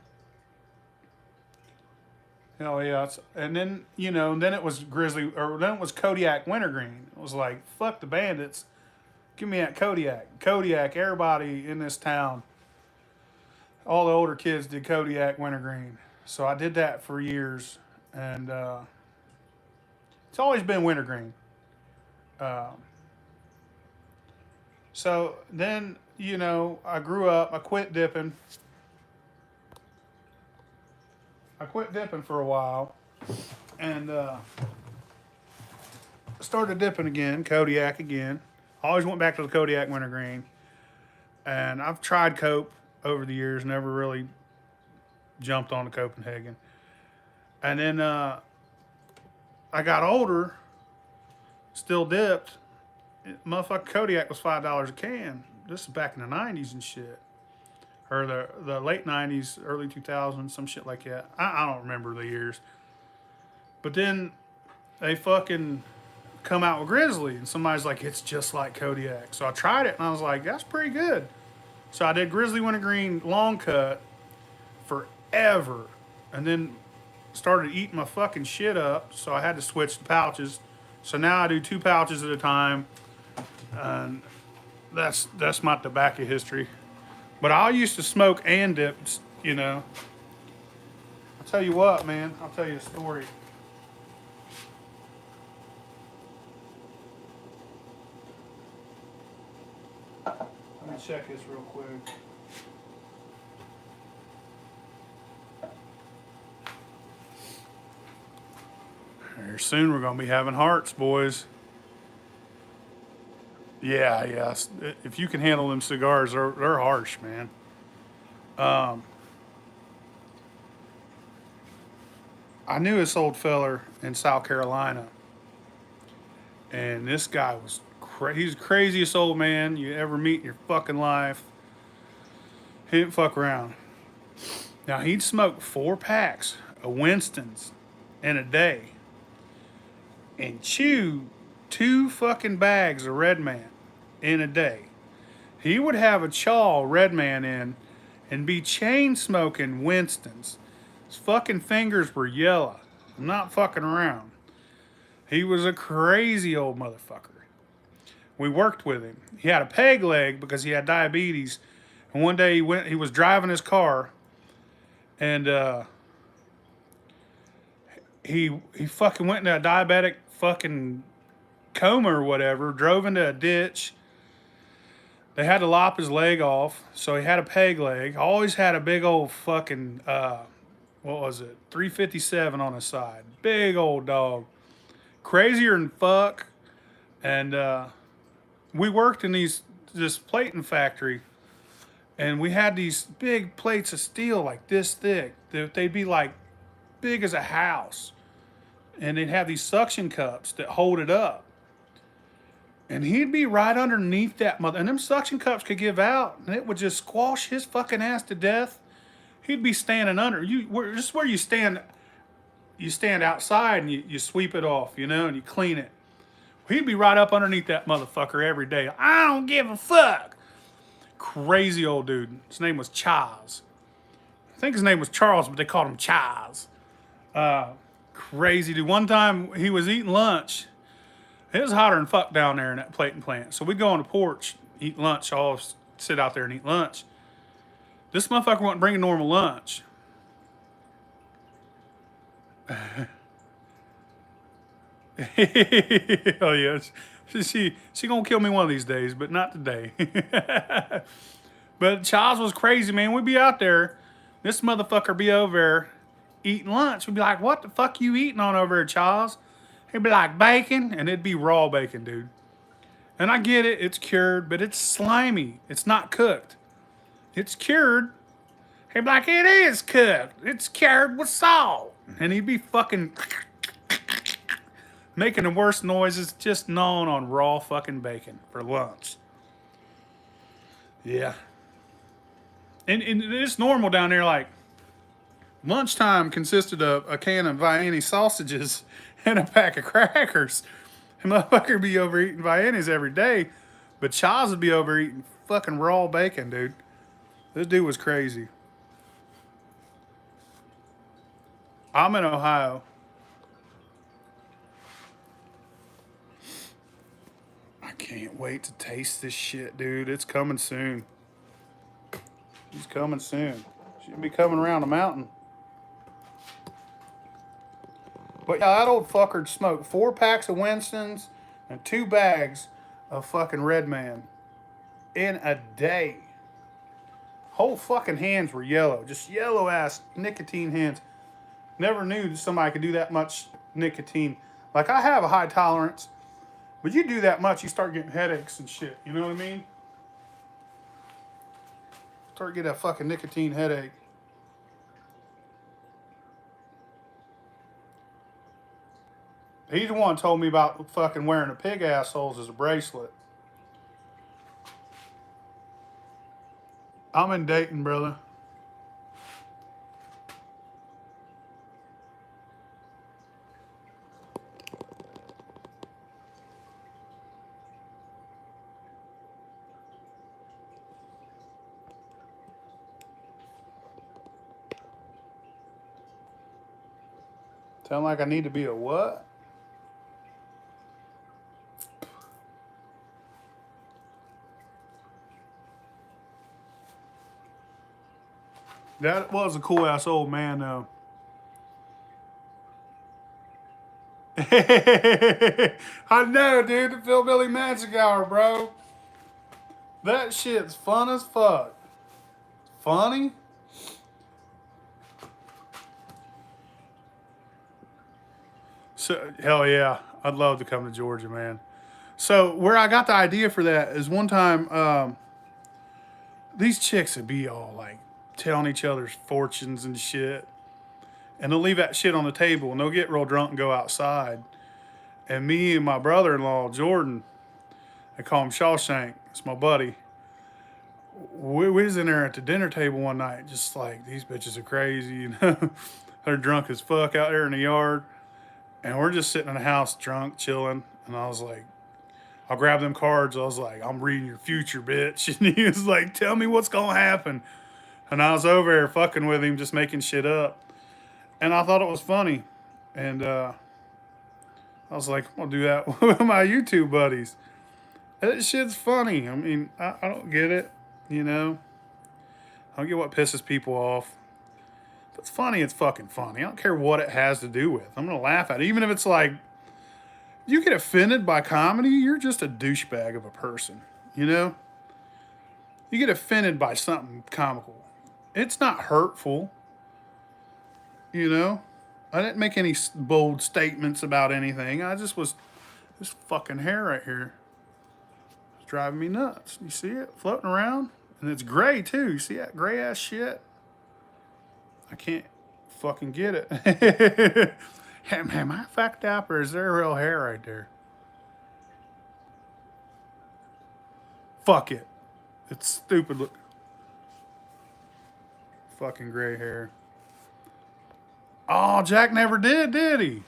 yeah. And then then it was Grizzly, or then it was Kodiak Wintergreen. It was like, fuck the Bandits, give me that Kodiak. Kodiak. Everybody in this town, all the older kids did Kodiak Wintergreen. So I did that for years. And it's always been wintergreen. Um, so then, I grew up. I quit dipping. For a while. And started dipping again, Kodiak again. Always went back to the Kodiak wintergreen. And I've tried Cope over the years, never really jumped on the Copenhagen. And then I got older, still dipped, Motherfucking Kodiak was $5 a can. This is back in the 90s and shit. Or the late 90s, early 2000s, some shit like that. I don't remember the years. But then they fucking come out with Grizzly, and somebody's like, it's just like Kodiak. So I tried it, and I was like, that's pretty good. So I did Grizzly Wintergreen long cut forever, and then started eating my fucking shit up. So I had to switch the pouches. So now I do 2 pouches at a time, and that's my tobacco history. But I used to smoke and dip, you know. I'll tell you what, man. I'll tell you a story. Let me check this real quick. Here soon we're gonna be having hearts, boys. Yeah, yeah. If you can handle them cigars, they're harsh, man. I knew this old feller in South Carolina, and this guy was he's the craziest old man you ever meet in your fucking life. He didn't fuck around. Now he'd smoke 4 packs of Winston's in a day, and chew 2 fucking bags of Red Man in a day. He would have a chaw Red Man in and be chain smoking Winston's. His fucking fingers were yellow. I'm not fucking around. He was a crazy old motherfucker. We worked with him. He had a peg leg because he had diabetes. And one day he was driving his car, and he fucking went into a diabetic fucking coma or whatever, drove into a ditch. They had to lop his leg off, so he had a peg leg. Always had a big old fucking, what was it, 357 on his side. Big old dog. Crazier than fuck. And we worked in this plating factory, and we had these big plates of steel like this thick. They'd be like big as a house. And they'd have these suction cups that hold it up. And he'd be right underneath that mother. And them suction cups could give out, and it would just squash his fucking ass to death. He'd be standing under. Just where you stand outside and you sweep it off, you know, and you clean it. He'd be right up underneath that motherfucker every day. I don't give a fuck. Crazy old dude. His name was Chaz. I think his name was Charles, but they called him Chaz. Crazy dude. One time he was eating lunch. It was hotter than fuck down there in that plating plant. So we'd go on the porch, eat lunch, all sit out there and eat lunch. This motherfucker wasn't bringing normal lunch. Oh yeah, she gonna kill me one of these days, but not today. But Charles was crazy, man. We'd be out there, this motherfucker be over there eating lunch. We'd be like, "What the fuck you eating on over there, Charles?" He'd be like, "Bacon," and it'd be raw bacon, dude. And I get it, it's cured, but it's slimy. It's not cooked. It's cured. He'd be like, "It is cooked. It's cured with salt." And he'd be fucking making the worst noises, just gnawing on raw fucking bacon for lunch. Yeah. And it's normal down there, like, lunchtime consisted of a can of Vienna sausages and a pack of crackers. And motherfucker be over eating Viennas every day, but Charles would be over eating fucking raw bacon, dude. This dude was crazy. I'm in Ohio. I can't wait to taste this shit, dude. It's coming soon. He's coming soon. Should be coming around the mountain. But yeah, that old fucker smoked 4 packs of Winston's and 2 bags of fucking Red Man in a day. Whole fucking hands were yellow. Just yellow ass nicotine hands. Never knew that somebody could do that much nicotine. Like, I have a high tolerance, but you do that much, you start getting headaches and shit. You know what I mean? Start getting a fucking nicotine headache. He's the one who told me about fucking wearing the pig assholes as a bracelet. I'm in Dayton, brother. Sound like I need to be a what? That was a cool ass old man, though. I know, dude. The Philbilly Magic Hour, bro. That shit's fun as fuck. Funny? So, hell yeah. I'd love to come to Georgia, man. So, where I got the idea for that is one time, these chicks would be all like telling each other's fortunes and shit. And they'll leave that shit on the table and they'll get real drunk and go outside. And me and my brother in law, Jordan, I call him Shawshank, it's my buddy. We was in there at the dinner table one night, just like, these bitches are crazy, you know. They're drunk as fuck out there in the yard. And we're just sitting in the house drunk, chilling. And I was like, I'll grab them cards. I was like, I'm reading your future, bitch. And he was like, tell me what's going to happen. And I was over there fucking with him, just making shit up. And I thought it was funny. And I was like, I'm going to do that with my YouTube buddies. That shit's funny. I mean, I don't get it, you know. I don't get what pisses people off. If it's funny, it's fucking funny. I don't care what it has to do with. I'm going to laugh at it. Even if it's like, you get offended by comedy, you're just a douchebag of a person, you know? You get offended by something comical. It's not hurtful, you know? I didn't make any bold statements about anything. I just was, this fucking hair right here is driving me nuts. You see it floating around? And it's gray too. You see that gray ass shit? I can't fucking get it. Am I fucked up or is there real hair right there? Fuck it. It's stupid look. Fucking gray hair. Oh, Jack never did he?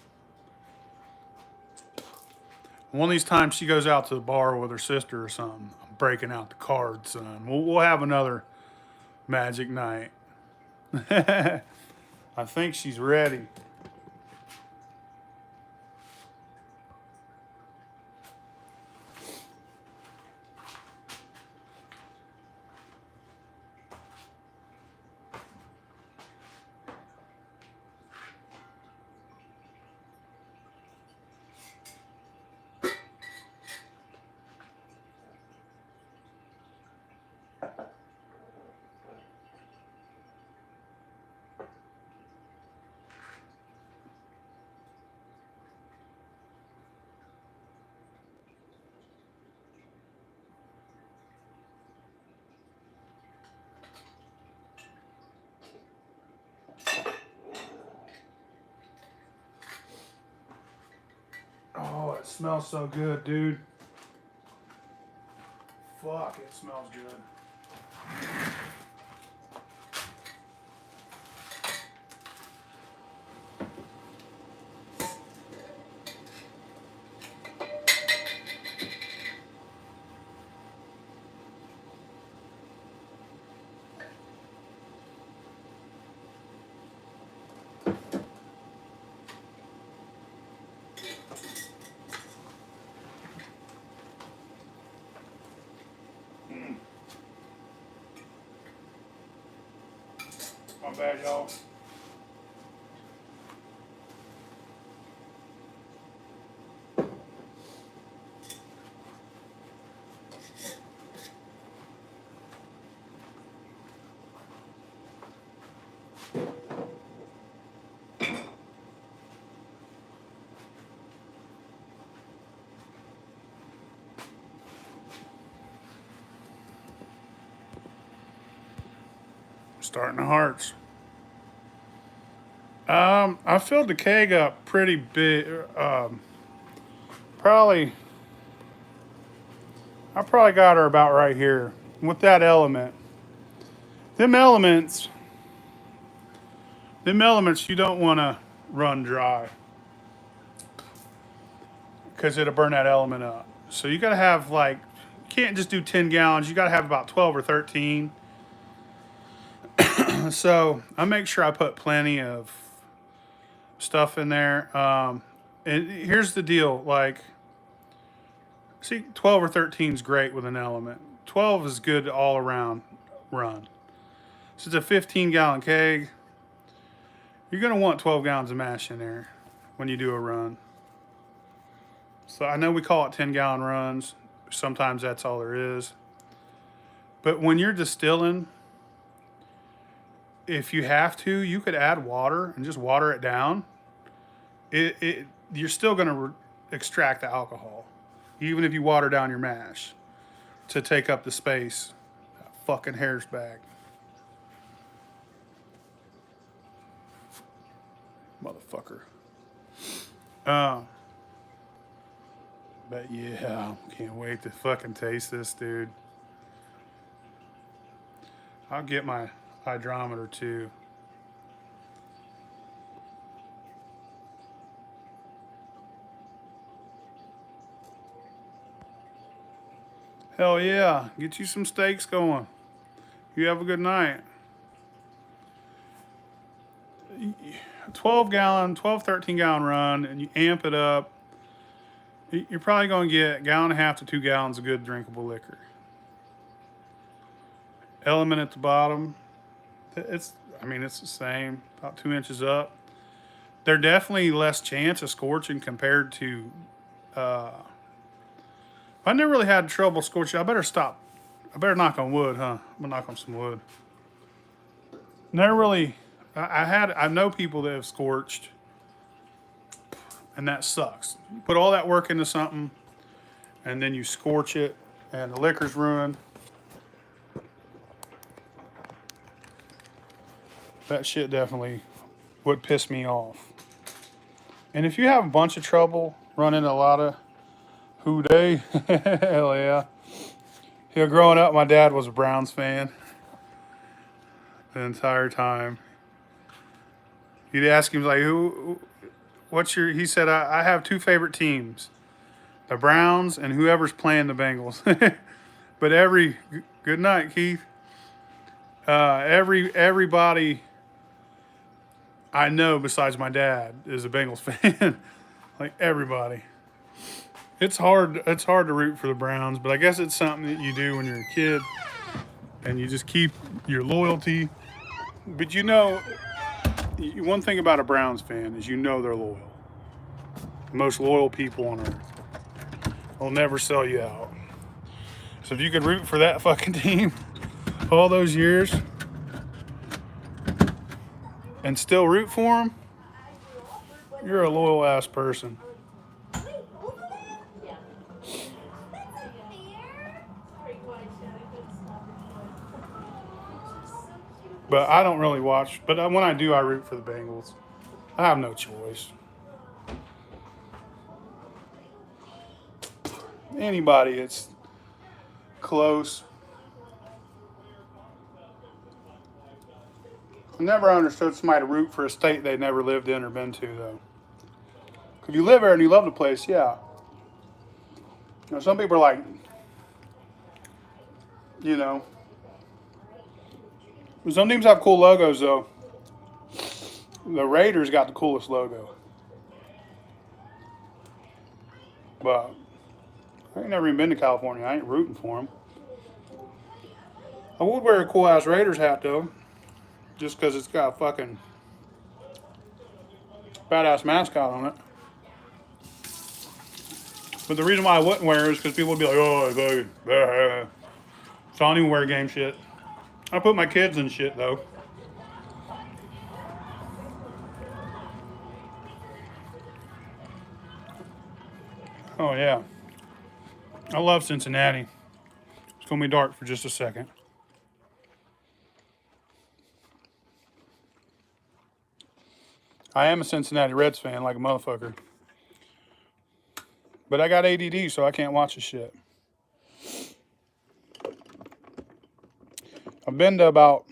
One of these times she goes out to the bar with her sister or something. I'm breaking out the cards, son. We'll have another magic night. I think she's ready. Oh, it smells so good, dude. Fuck, it smells good. My bad, y'all. Starting the hearts. I filled the keg up pretty big. probably, I probably got her about right here with that element. Them elements, you don't want to run dry because it'll burn that element up. So you got to have like, you can't just do 10 gallons. You got to have about 12 or 13. So I make sure I put plenty of stuff in there. And here's the deal, like, see, 12 or 13 is great with an element. 12 is good all around run. So it's a 15-gallon keg. You're going to want 12 gallons of mash in there when you do a run. So I know we call it 10-gallon runs. Sometimes that's all there is. But when you're distilling, if you have to, you could add water and just water it down. You're still going to extract the alcohol, even if you water down your mash to take up the space. That fucking hair's back. Motherfucker. But yeah, can't wait to fucking taste this, dude. I'll get my hydrometer too. Hell yeah, get you some steaks going. You have a good night. 12, 13 gallon run, and you amp it up. You're probably going to get 1.5 to 2 gallons of good drinkable liquor. Element at the bottom, it's the same, about 2 inches up. They're definitely less chance of scorching compared to, I never really had trouble scorching. I better stop. I better knock on wood, huh? I'm gonna knock on some wood. Never really, I know people that have scorched, and that sucks. You put all that work into something, and then you scorch it, and the liquor's ruined. That shit definitely would piss me off. And if you have a bunch of trouble running a lot of hooday, hell yeah. You know, growing up, my dad was a Browns fan the entire time. You'd ask him, like, he said, I have 2 favorite teams, the Browns and whoever's playing the Bengals. But good night, Keith. Everybody I know besides my dad is a Bengals fan. Like everybody. It's hard to root for the Browns, but I guess it's something that you do when you're a kid and you just keep your loyalty. But one thing about a Browns fan is they're loyal. The most loyal people on earth. They'll never sell you out. So if you could root for that fucking team all those years and still root for them, you're a loyal ass person. But I don't really watch. But when I do, I root for the Bengals. I have no choice. Anybody that's close. I never understood somebody to root for a state they never lived in or been to, though. If you live there and you love the place, yeah. Some people are like, some teams have cool logos, though. The Raiders got the coolest logo. But I ain't never even been to California. I ain't rooting for them. I would wear a cool-ass Raiders hat, though. Just because it's got a fucking badass mascot on it. But the reason why I wouldn't wear it is because people would be like, oh, so I don't even wear game shit. I put my kids in shit, though. Oh, yeah. I love Cincinnati. It's going to be dark for just a second. I am a Cincinnati Reds fan, like a motherfucker. But I got ADD, so I can't watch the shit. I've been to about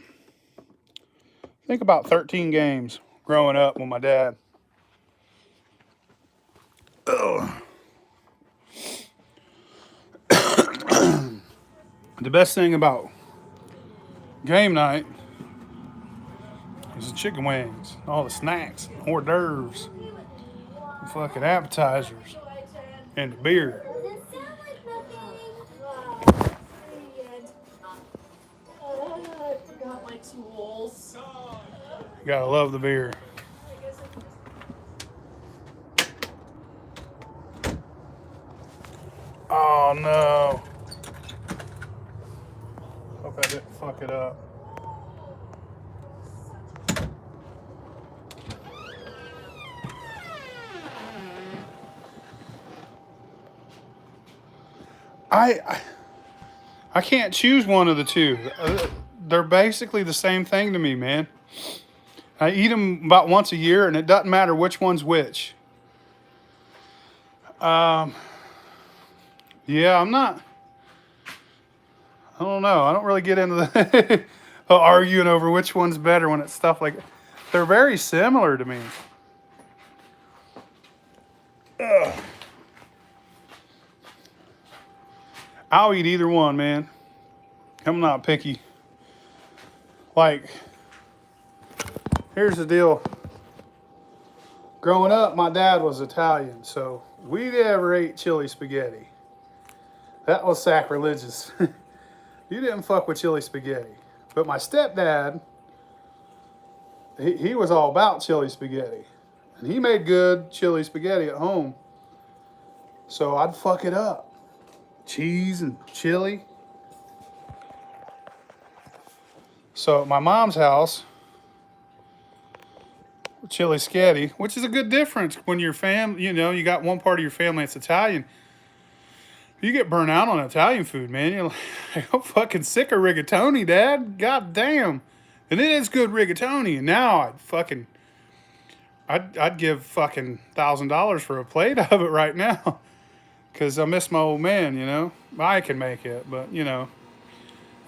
13 games growing up with my dad. Ugh. The best thing about game night is the chicken wings, all the snacks, hors d'oeuvres, the fucking appetizers, and the beer. I forgot my tools. You gotta love the beer. Oh no. Hope I didn't fuck it up. I can't choose one of the two. They're basically the same thing to me, man. I eat them about once a year, and it doesn't matter which one's which. Yeah, I'm not. I don't know. I don't really get into the arguing over which one's better when it's stuff like. They're very similar to me. Ugh. I'll eat either one, man. I'm not picky. Like, here's the deal. Growing up, my dad was Italian, so we never ate chili spaghetti. That was sacrilegious. You didn't fuck with chili spaghetti. But my stepdad, he was all about chili spaghetti. And he made good chili spaghetti at home. So I'd fuck it up. Cheese and chili. So at my mom's house, chili spaghetti, which is a good difference when your family, you got one part of your family that's Italian. You get burnt out on Italian food, man. You're like, I'm fucking sick of rigatoni, Dad. God damn. And it is good rigatoni. And now I'd give fucking $1,000 for a plate of it right now. Because I miss my old man, I can make it, but,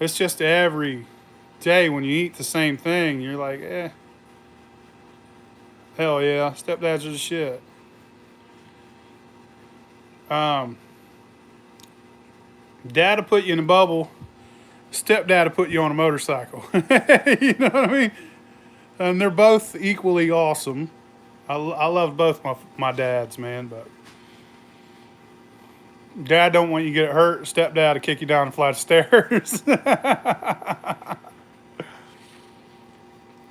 it's just every day when you eat the same thing, you're like, hell yeah, stepdads are the shit. Dad will put you in a bubble. Stepdad will put you on a motorcycle. You know what I mean? And they're both equally awesome. I love both my dads, man, but Dad don't want you to get hurt. Stepdad will kick you down a flight of stairs.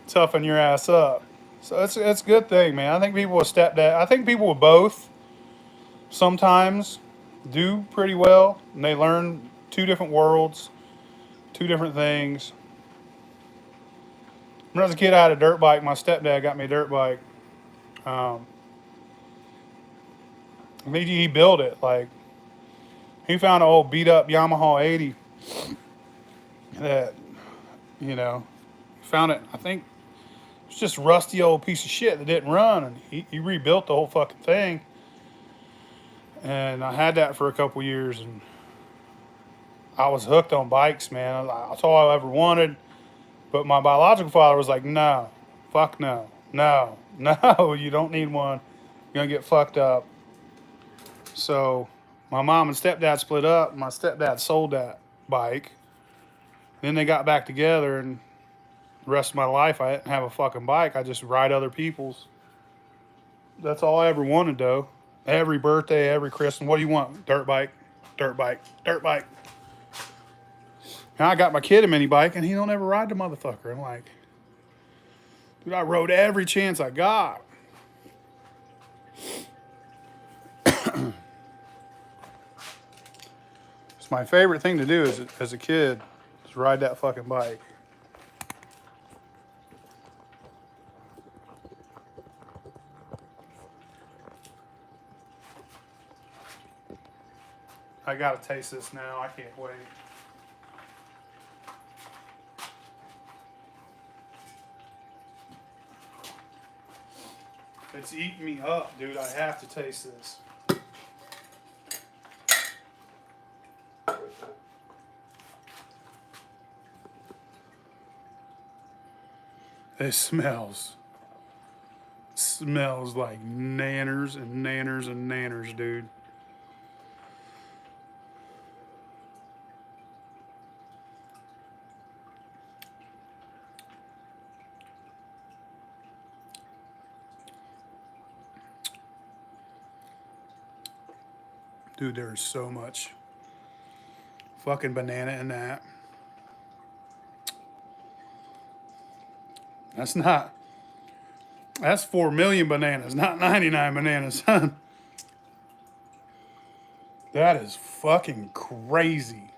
Toughen your ass up. So it's a good thing, man. I think people with both sometimes do pretty well, and they learn two different worlds, two different things. When I was a kid, I had a dirt bike. My stepdad got me a dirt bike. He built it. Like, he found an old beat up Yamaha 80 that, found it. I think it's just a rusty old piece of shit that didn't run, and he rebuilt the whole fucking thing. And I had that for a couple years, and I was hooked on bikes, man. That's all I ever wanted. But my biological father was like, no, fuck no, you don't need one. You're going to get fucked up. So my mom and stepdad split up. My stepdad sold that bike. Then they got back together, and the rest of my life I didn't have a fucking bike. I just ride other people's. That's all I ever wanted, though. Every birthday, every Christmas, what do you want? Dirt bike, dirt bike, dirt bike. Now I got my kid a mini bike, and he don't ever ride the motherfucker. I'm like, dude, I rode every chance I got. It's my favorite thing to do as a kid, is ride that fucking bike. I gotta taste this now. I can't wait. It's eating me up, dude. I have to taste this. It smells like nanners and nanners and nanners, dude. Dude, there's so much fucking banana in that. That's 4 million bananas, not 99 bananas, son. That is fucking crazy.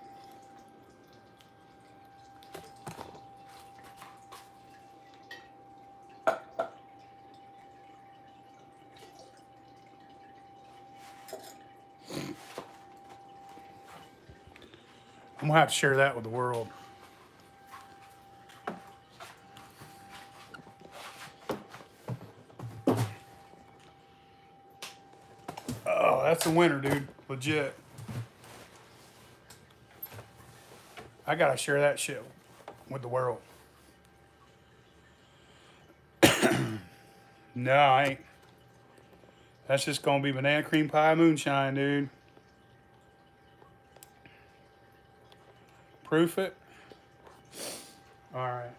I'm gonna have to share that with the world. Oh, that's a winner, dude. Legit. I gotta share that shit with the world. No, I ain't. That's just gonna be banana cream pie moonshine, dude. Proof it. All right.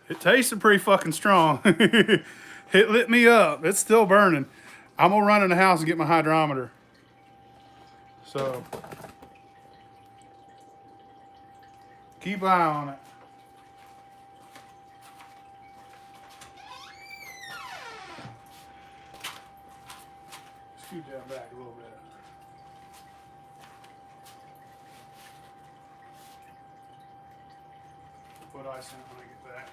It tasted pretty fucking strong. It lit me up. It's still burning. I'm gonna run in the house and get my hydrometer. So keep an eye on it. Scoot down back a little bit. Put ice in it when I get back.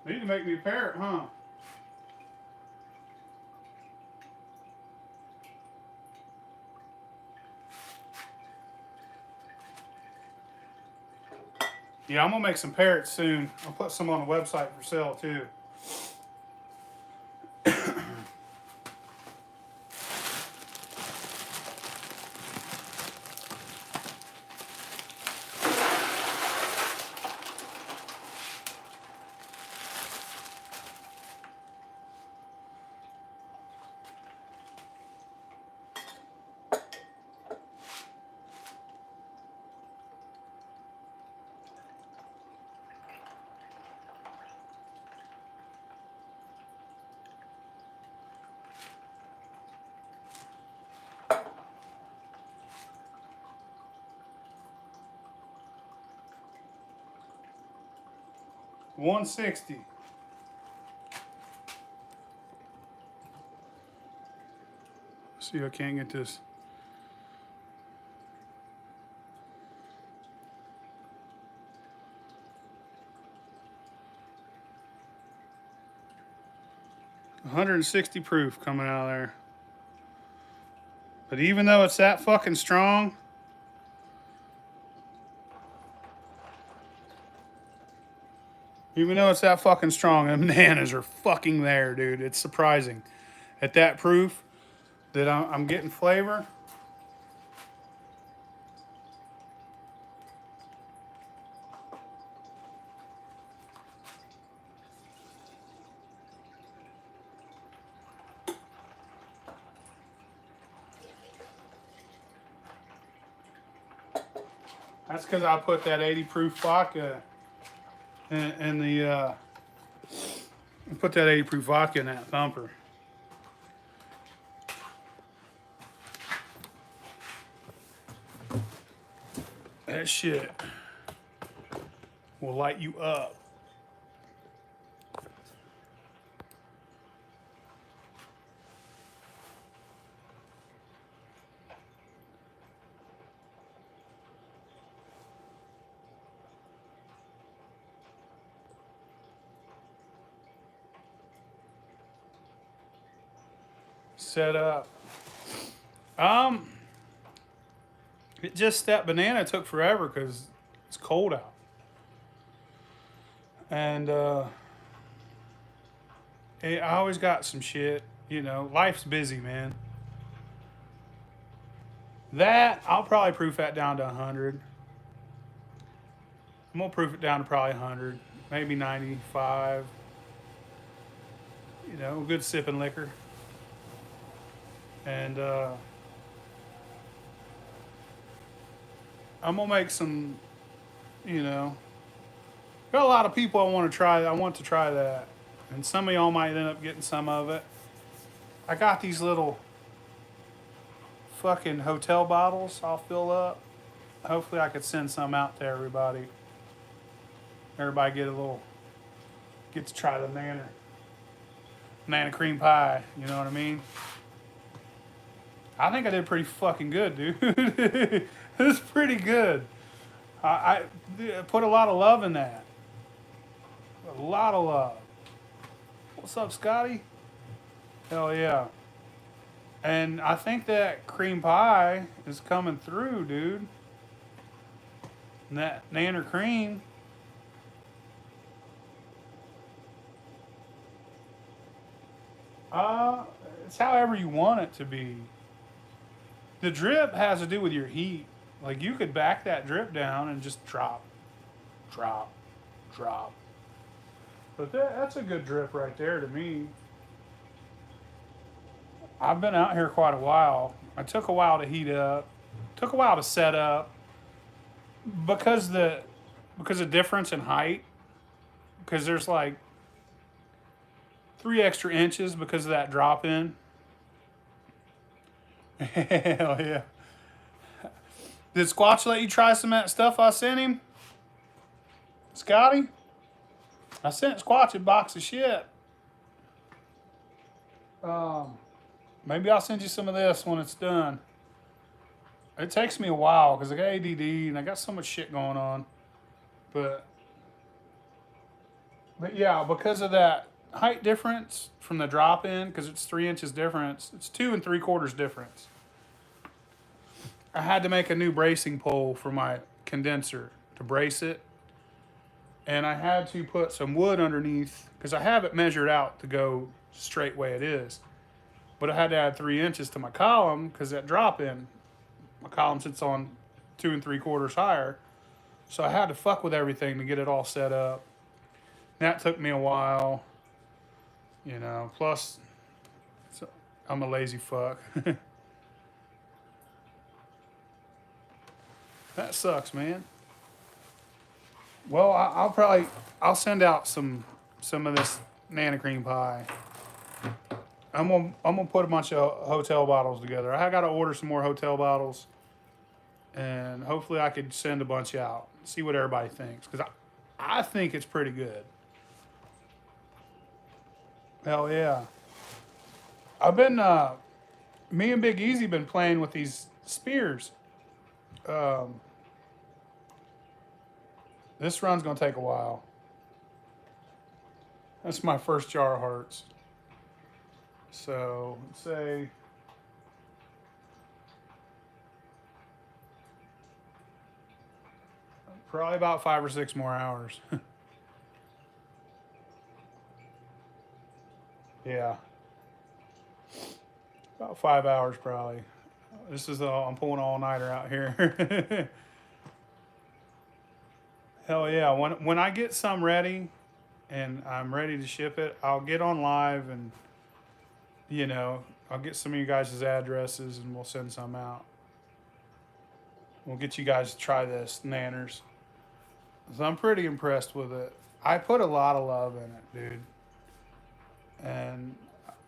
Need to make me a parrot, huh? Yeah, I'm gonna make some parrots soon. I'll put some on the website for sale too. $160. See, I can't get this. $160 proof coming out of there. But even though it's that fucking strong, them bananas are fucking there, dude. It's surprising. At that proof that I'm getting flavor. That's because I put that 80 proof vodka and the put that 80 proof vodka in that thumper. That shit will light you up. Set up. It just that banana took forever because it's cold out, and I always got some shit. You know, life's busy, man. That I'll probably proof that down to 100. I'm gonna proof it down to probably 100, maybe 95. You know, good sipping liquor, and I'm gonna make some. You know, got a lot of people I want to try. I want to try that, and some of y'all might end up getting some of it. I got these little fucking hotel bottles I'll fill up. Hopefully I could send some out to everybody. Everybody get to try the banana cream pie, you know what I mean? I think I did pretty fucking good, dude. It was pretty good. I put a lot of love in that. A lot of love. What's up, Scotty? Hell yeah. And I think that cream pie is coming through, dude. And that nanner cream. It's however you want it to be. The drip has to do with your heat. Like you could back that drip down and just drop, drop, drop. But that's a good drip right there to me. I've been out here quite a while. It took a while to heat up. Took a while to set up because the difference in height. Because there's like 3 extra inches because of that drop in. Hell yeah. Did Squatch let you try some of that stuff I sent him? Scotty? I sent Squatch a box of shit. Maybe I'll send you some of this when it's done. It takes me a while because I got ADD and I got so much shit going on. But yeah, because of that height difference from the drop in, because it's 3 inches difference, it's 2 3/4 difference. I had to make a new bracing pole for my condenser to brace it. And I had to put some wood underneath because I have it measured out to go straight way it is. But I had to add 3 inches to my column because that drop in, my column sits on 2 3/4 higher. So I had to fuck with everything to get it all set up. That took me a while, you know, plus I'm a lazy fuck. That sucks, man. Well, I'll send out some of this nana cream pie. I'm gonna put a bunch of hotel bottles together. I got to order some more hotel bottles, and hopefully I could send a bunch out. See what everybody thinks, because I think it's pretty good. Hell yeah. I've been me and Big Easy been playing with these spears. This run's gonna take a while. That's my first jar of hearts. So let's say probably about 5 or 6 more hours. Yeah, about 5 hours probably. This is I'm pulling all nighter out here. Hell yeah! When I get some ready, and I'm ready to ship it, I'll get on live and, you know, I'll get some of you guys' addresses and we'll send some out. We'll get you guys to try this nanners. So I'm pretty impressed with it. I put a lot of love in it, dude. And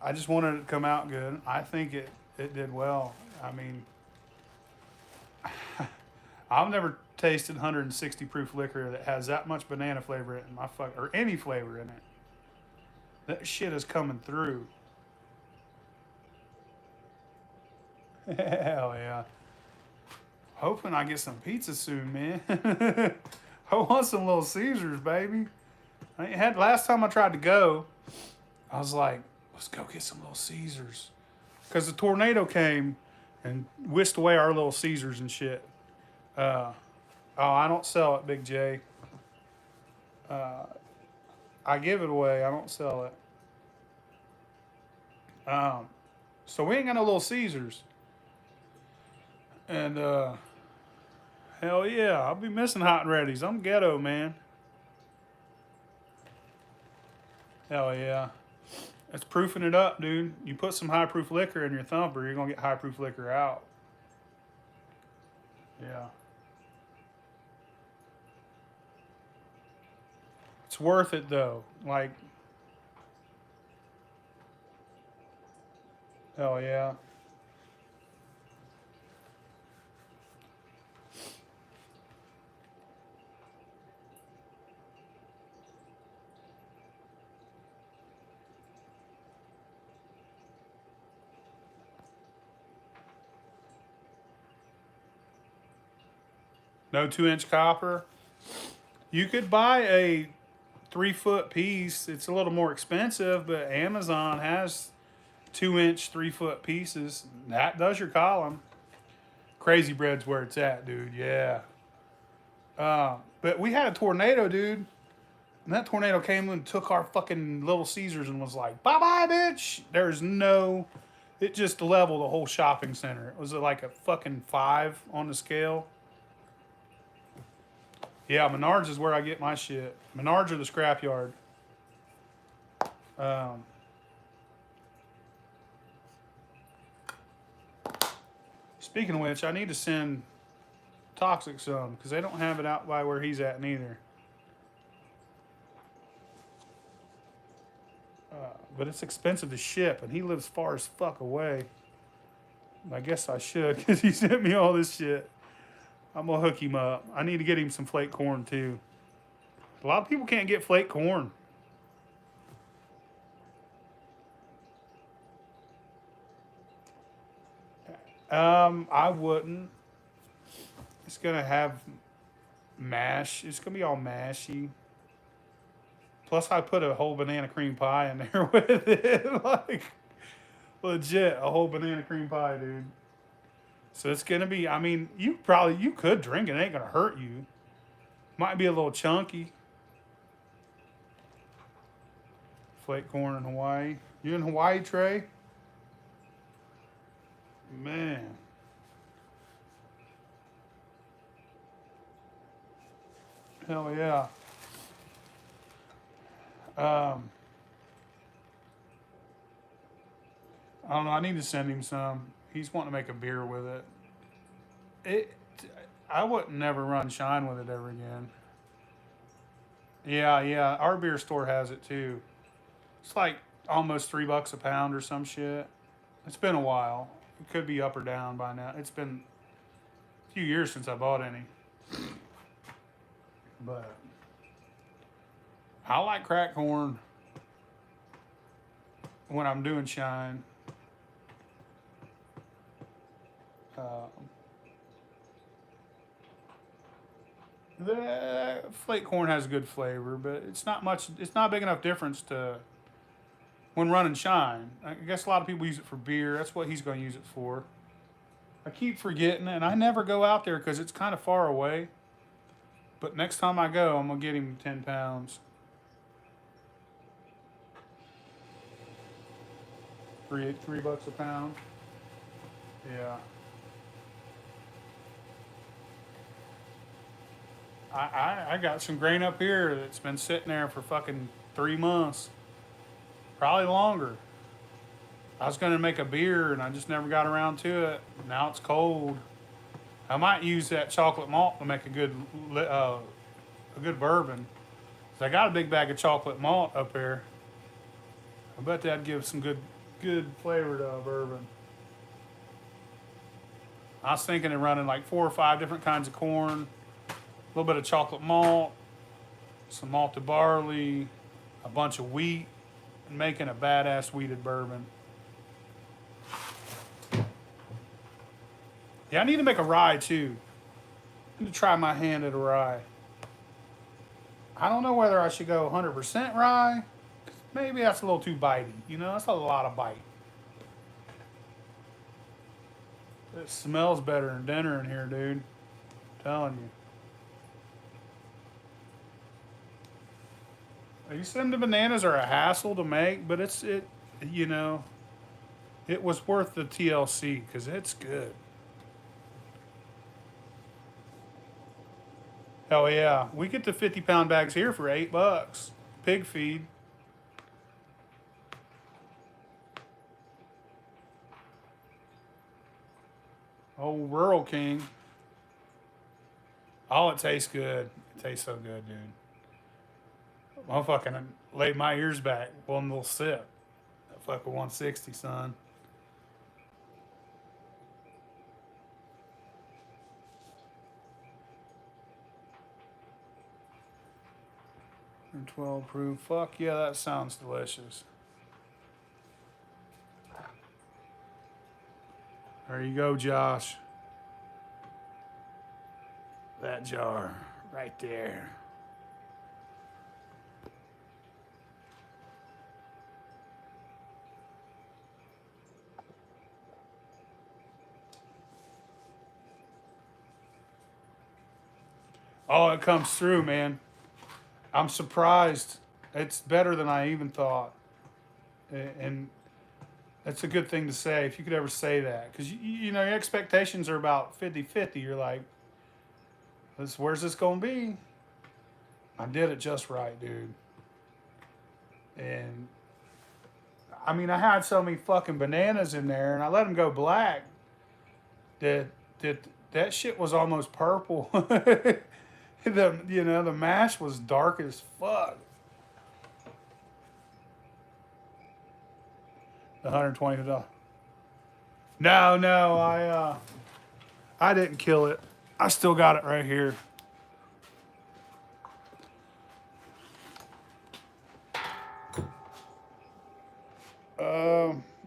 I just wanted it to come out good. I think it did well. I mean, I've never tasted 160 proof liquor that has that much banana flavor in my fuck or any flavor in it. That shit is coming through. Hell yeah. Hoping I get some pizza soon, man. I want some Little Caesars, baby. I ain't had last time I tried to go, I was like, let's go get some Little Caesars. Because the tornado came and whisked away our Little Caesars and shit. Oh, I don't sell it, Big J. I give it away. I don't sell it. So we ain't got no Little Caesars. And hell yeah, I'll be missing Hot and Ready's. I'm ghetto, man. Hell yeah. It's proofing it up, dude. You put some high proof liquor in your thumper, you're gonna get high proof liquor out. Yeah. It's worth it though. Like, hell yeah. No 2-inch copper. You could buy a 3-foot piece. It's a little more expensive, but Amazon has 2-inch, 3-foot pieces. That does your column. Crazy Bread's where it's at, dude. Yeah. But we had a tornado, dude. And that tornado came and took our fucking Little Caesars and was like, bye bye, bitch. There's no. It just leveled the whole shopping center. It was like a fucking 5 on the scale. Yeah, Menards is where I get my shit. Menards or the scrapyard. Speaking of which, I need to send Toxic some because they don't have it out by where he's at neither. But it's expensive to ship, and he lives far as fuck away. I guess I should because he sent me all this shit. I'm gonna hook him up. I need to get him some flake corn too. A lot of people can't get flake corn. I wouldn't. It's gonna have mash. It's gonna be all mashy. Plus, I put a whole banana cream pie in there with it. Like, legit, a whole banana cream pie, dude. So it's gonna be. I mean, you could drink it. It ain't gonna hurt you. Might be a little chunky. Flake corn in Hawaii. You in Hawaii, Trey? Man. Hell yeah. I don't know. I need to send him some. He's wanting to make a beer with it. It. I wouldn't never run shine with it ever again. Yeah, yeah. Our beer store has it too. It's like almost $3 a pound or some shit. It's been a while. It could be up or down by now. It's been a few years since I bought any. But I like crack corn when I'm doing shine. The flake corn has good flavor, but it's not much. It's not a big enough difference to when running shine. I guess a lot of people use it for beer. That's what he's going to use it for. I keep forgetting, and I never go out there because it's kind of far away. But next time I go, I'm gonna get him 10 pounds. $3 a pound. Yeah. I got some grain up here that's been sitting there for fucking 3 months. Probably longer. I was gonna make a beer and I just never got around to it. Now it's cold. I might use that chocolate malt to make a good bourbon. So I got a big bag of chocolate malt up there. I bet that'd give some good flavor to a bourbon. I was thinking of running like 4 or 5 different kinds of corn, a little bit of chocolate malt, some malted barley, a bunch of wheat, and making a badass wheated bourbon. Yeah, I need to make a rye too. I need to try my hand at a rye. I don't know whether I should go 100% rye. Maybe that's a little too bitey. You know, that's a lot of bite. It smells better than dinner in here, dude. I'm telling you. You said the bananas are a hassle to make, but you know, it was worth the TLC because it's good. Hell yeah. We get the 50-pound bags here for $8. Pig feed. Oh, Rural King. Oh, it tastes good. It tastes so good, dude. I'm fucking laid my ears back one little sip. That fucking 160, son. And 12 proof. Fuck yeah, that sounds delicious. There you go, Josh. That jar right there. Oh, it comes through, man. I'm surprised. It's better than I even thought. And that's a good thing to say if you could ever say that. Because, you know, your expectations are about 50-50. You're like, where's this going to be? I did it just right, dude. And, I mean, I had so many fucking bananas in there, and I let them go black that that shit was almost purple. The mash was dark as fuck. The $120. No, I didn't kill it. I still got it right here.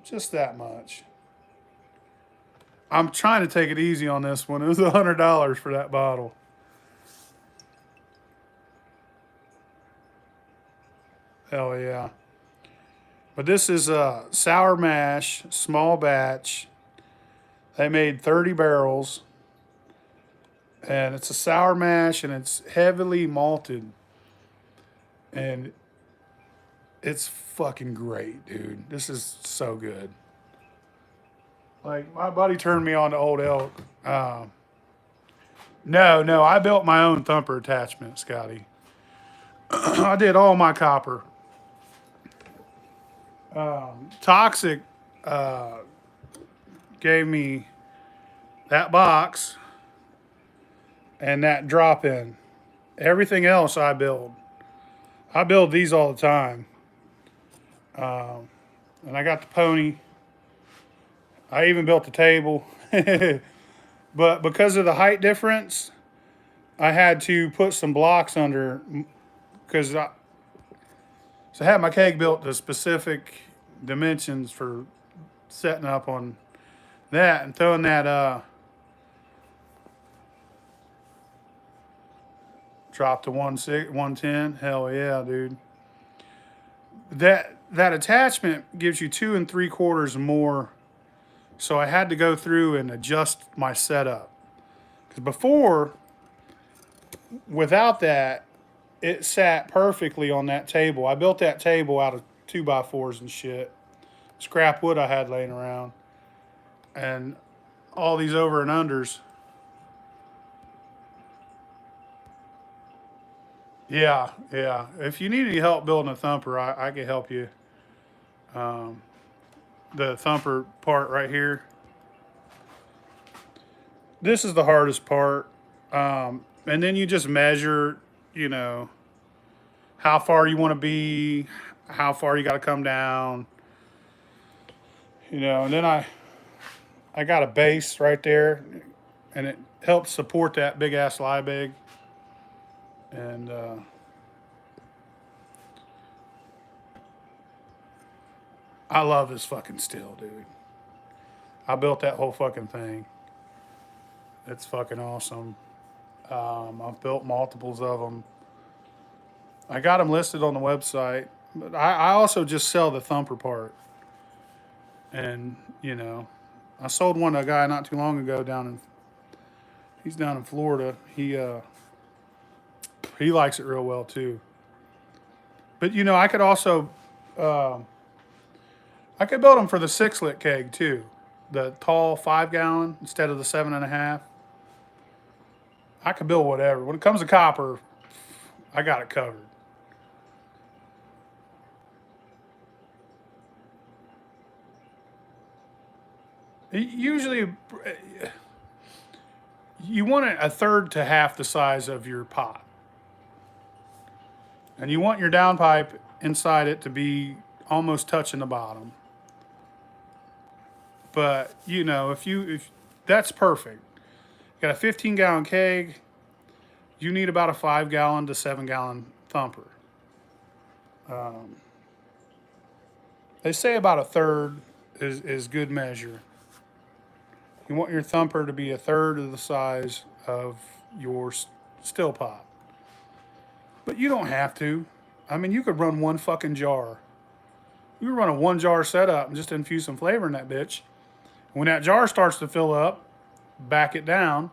Just that much. I'm trying to take it easy on this one. It was $100 for that bottle. Hell yeah. But this is a sour mash, small batch. They made 30 barrels. And it's a sour mash and it's heavily malted. And it's fucking great, dude. This is so good. Like, my buddy turned me on to Old Elk. No, I built my own thumper attachment, Scotty. I did all my copper. Toxic gave me that box and that drop in. Everything else I build. I build these all the time. And I got the pony. I even built the table. But because of the height difference, I had to put some blocks under because I had my keg built to specific dimensions for setting up on that and throwing that drop to 110. Hell yeah, dude. That attachment gives you 2 3/4 more. So I had to go through and adjust my setup. Because before, without that, it sat perfectly on that table. I built that table out of 2x4s and shit. Scrap wood I had laying around. And all these over and unders. Yeah. If you need any help building a thumper, I can help you. The thumper part right here. This is the hardest part. And then you just measure, how far you want to be, how far you got to come down. You know, and then I got a base right there, and it helps support that big ass Liebig. And I love this fucking still, dude. I built that whole fucking thing. It's fucking awesome. I've built multiples of them. I got them listed on the website, but I also just sell the thumper part. And you know, I sold one to a guy not too long ago he's down in Florida. He likes it real well too. But you know, I could also I could build them for the 6 lit keg too, the tall 5 gallon instead of the 7.5. I could build whatever. When it comes to copper, I got it covered. Usually, you want it a third to half the size of your pot. And you want your downpipe inside it to be almost touching the bottom. But, you know, if that's perfect. You got a 15-gallon keg, you need about a 5 gallon to 7 gallon thumper. They say about a third is good measure. You want your thumper to be a third of the size of your still pot. But you don't have to. I mean, you could run one fucking jar. You could run a 1 jar setup and just infuse some flavor in that bitch. When that jar starts to fill up, back it down.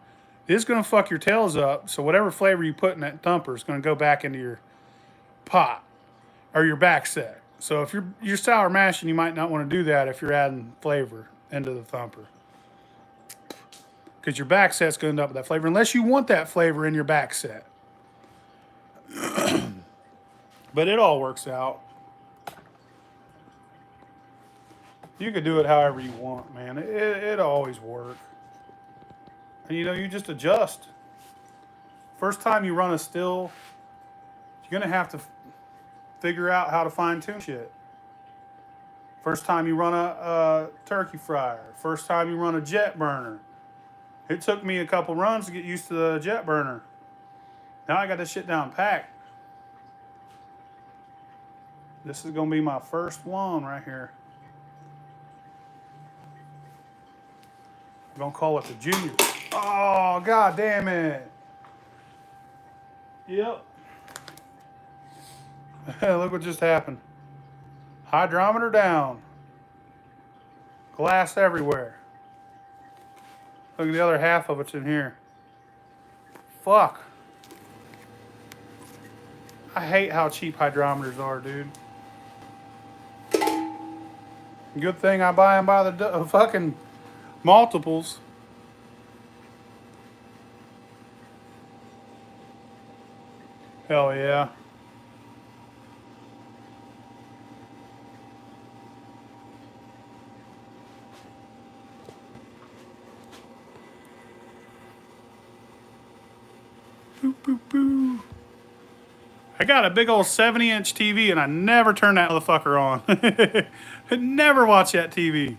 It's going to fuck your tails up. So whatever flavor you put in that thumper is going to go back into your pot or your back set. So if you're sour mashing, you might not want to do that if you're adding flavor into the thumper. Because your back set's going to end up with that flavor, unless you want that flavor in your back set. But it all works out. You could do it however you want, man. It always works. And you know, you just adjust. First time you run a still, you're going to have to figure out how to fine tune shit. First time you run a turkey fryer. First time you run a jet burner. It took me a couple runs to get used to the jet burner. Now I got this shit down packed. This is going to be my first one right here. I'm going to call it the Junior. Oh, god damn it. Yep. Look what just happened. Hydrometer down. Glass everywhere. Look at the other half of it's in here. Fuck. I hate how cheap hydrometers are, dude. Good thing I buy them by the fucking multiples. Hell yeah. Boo, boo, boo. I got a big old 70-inch TV and I never turn that motherfucker on. I never watch that TV.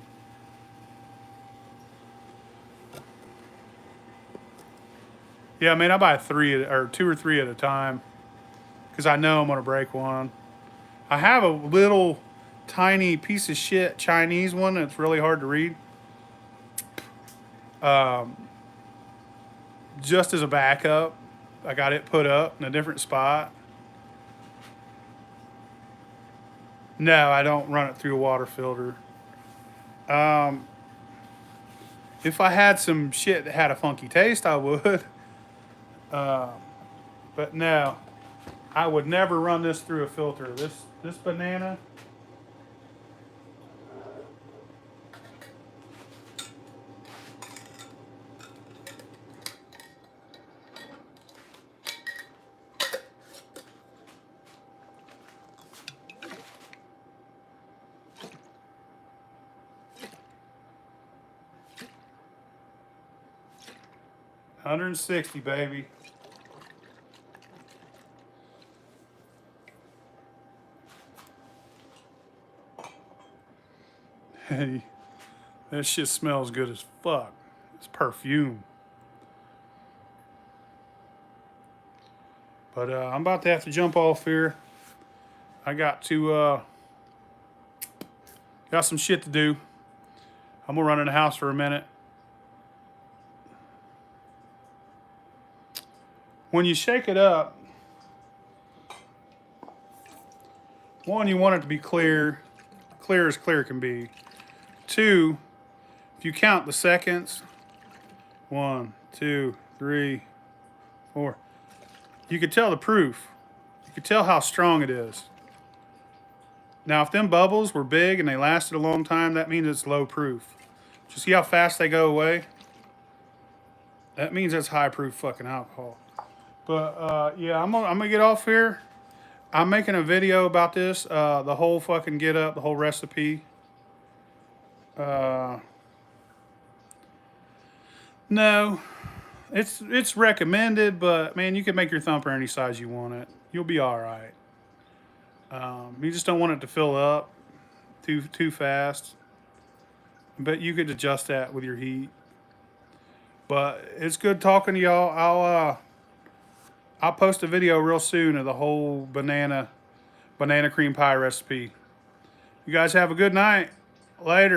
Yeah, man, I buy 2 or 3 at a time because I know I'm gonna break one. I have a little tiny piece of shit Chinese one that's really hard to read. Just as a backup, I got it put up in a different spot. No, I don't run it through a water filter. If I had some shit that had a funky taste, I would. But no, I would never run this through a filter. This banana. $160, baby. Hey, that shit smells good as fuck. It's perfume. But I'm about to have to jump off here. I got some shit to do. I'm gonna run in the house for a minute. When you shake it up, one, you want it to be clear as clear can be. Two, if you count the seconds, 1, 2, 3, 4, you could tell the proof. You could tell how strong it is. Now, if them bubbles were big and they lasted a long time, that means it's low proof. You see how fast they go away? That means that's high proof fucking alcohol. But yeah, I'm gonna get off here. I'm making a video about this, the whole fucking get up, the whole recipe. No, it's recommended, but man, you can make your thumper any size you want it. You'll be all right. You just don't want it to fill up too fast. But you could adjust that with your heat. But it's good talking to y'all. I'll post a video real soon of the whole banana cream pie recipe. You guys have a good night. Later.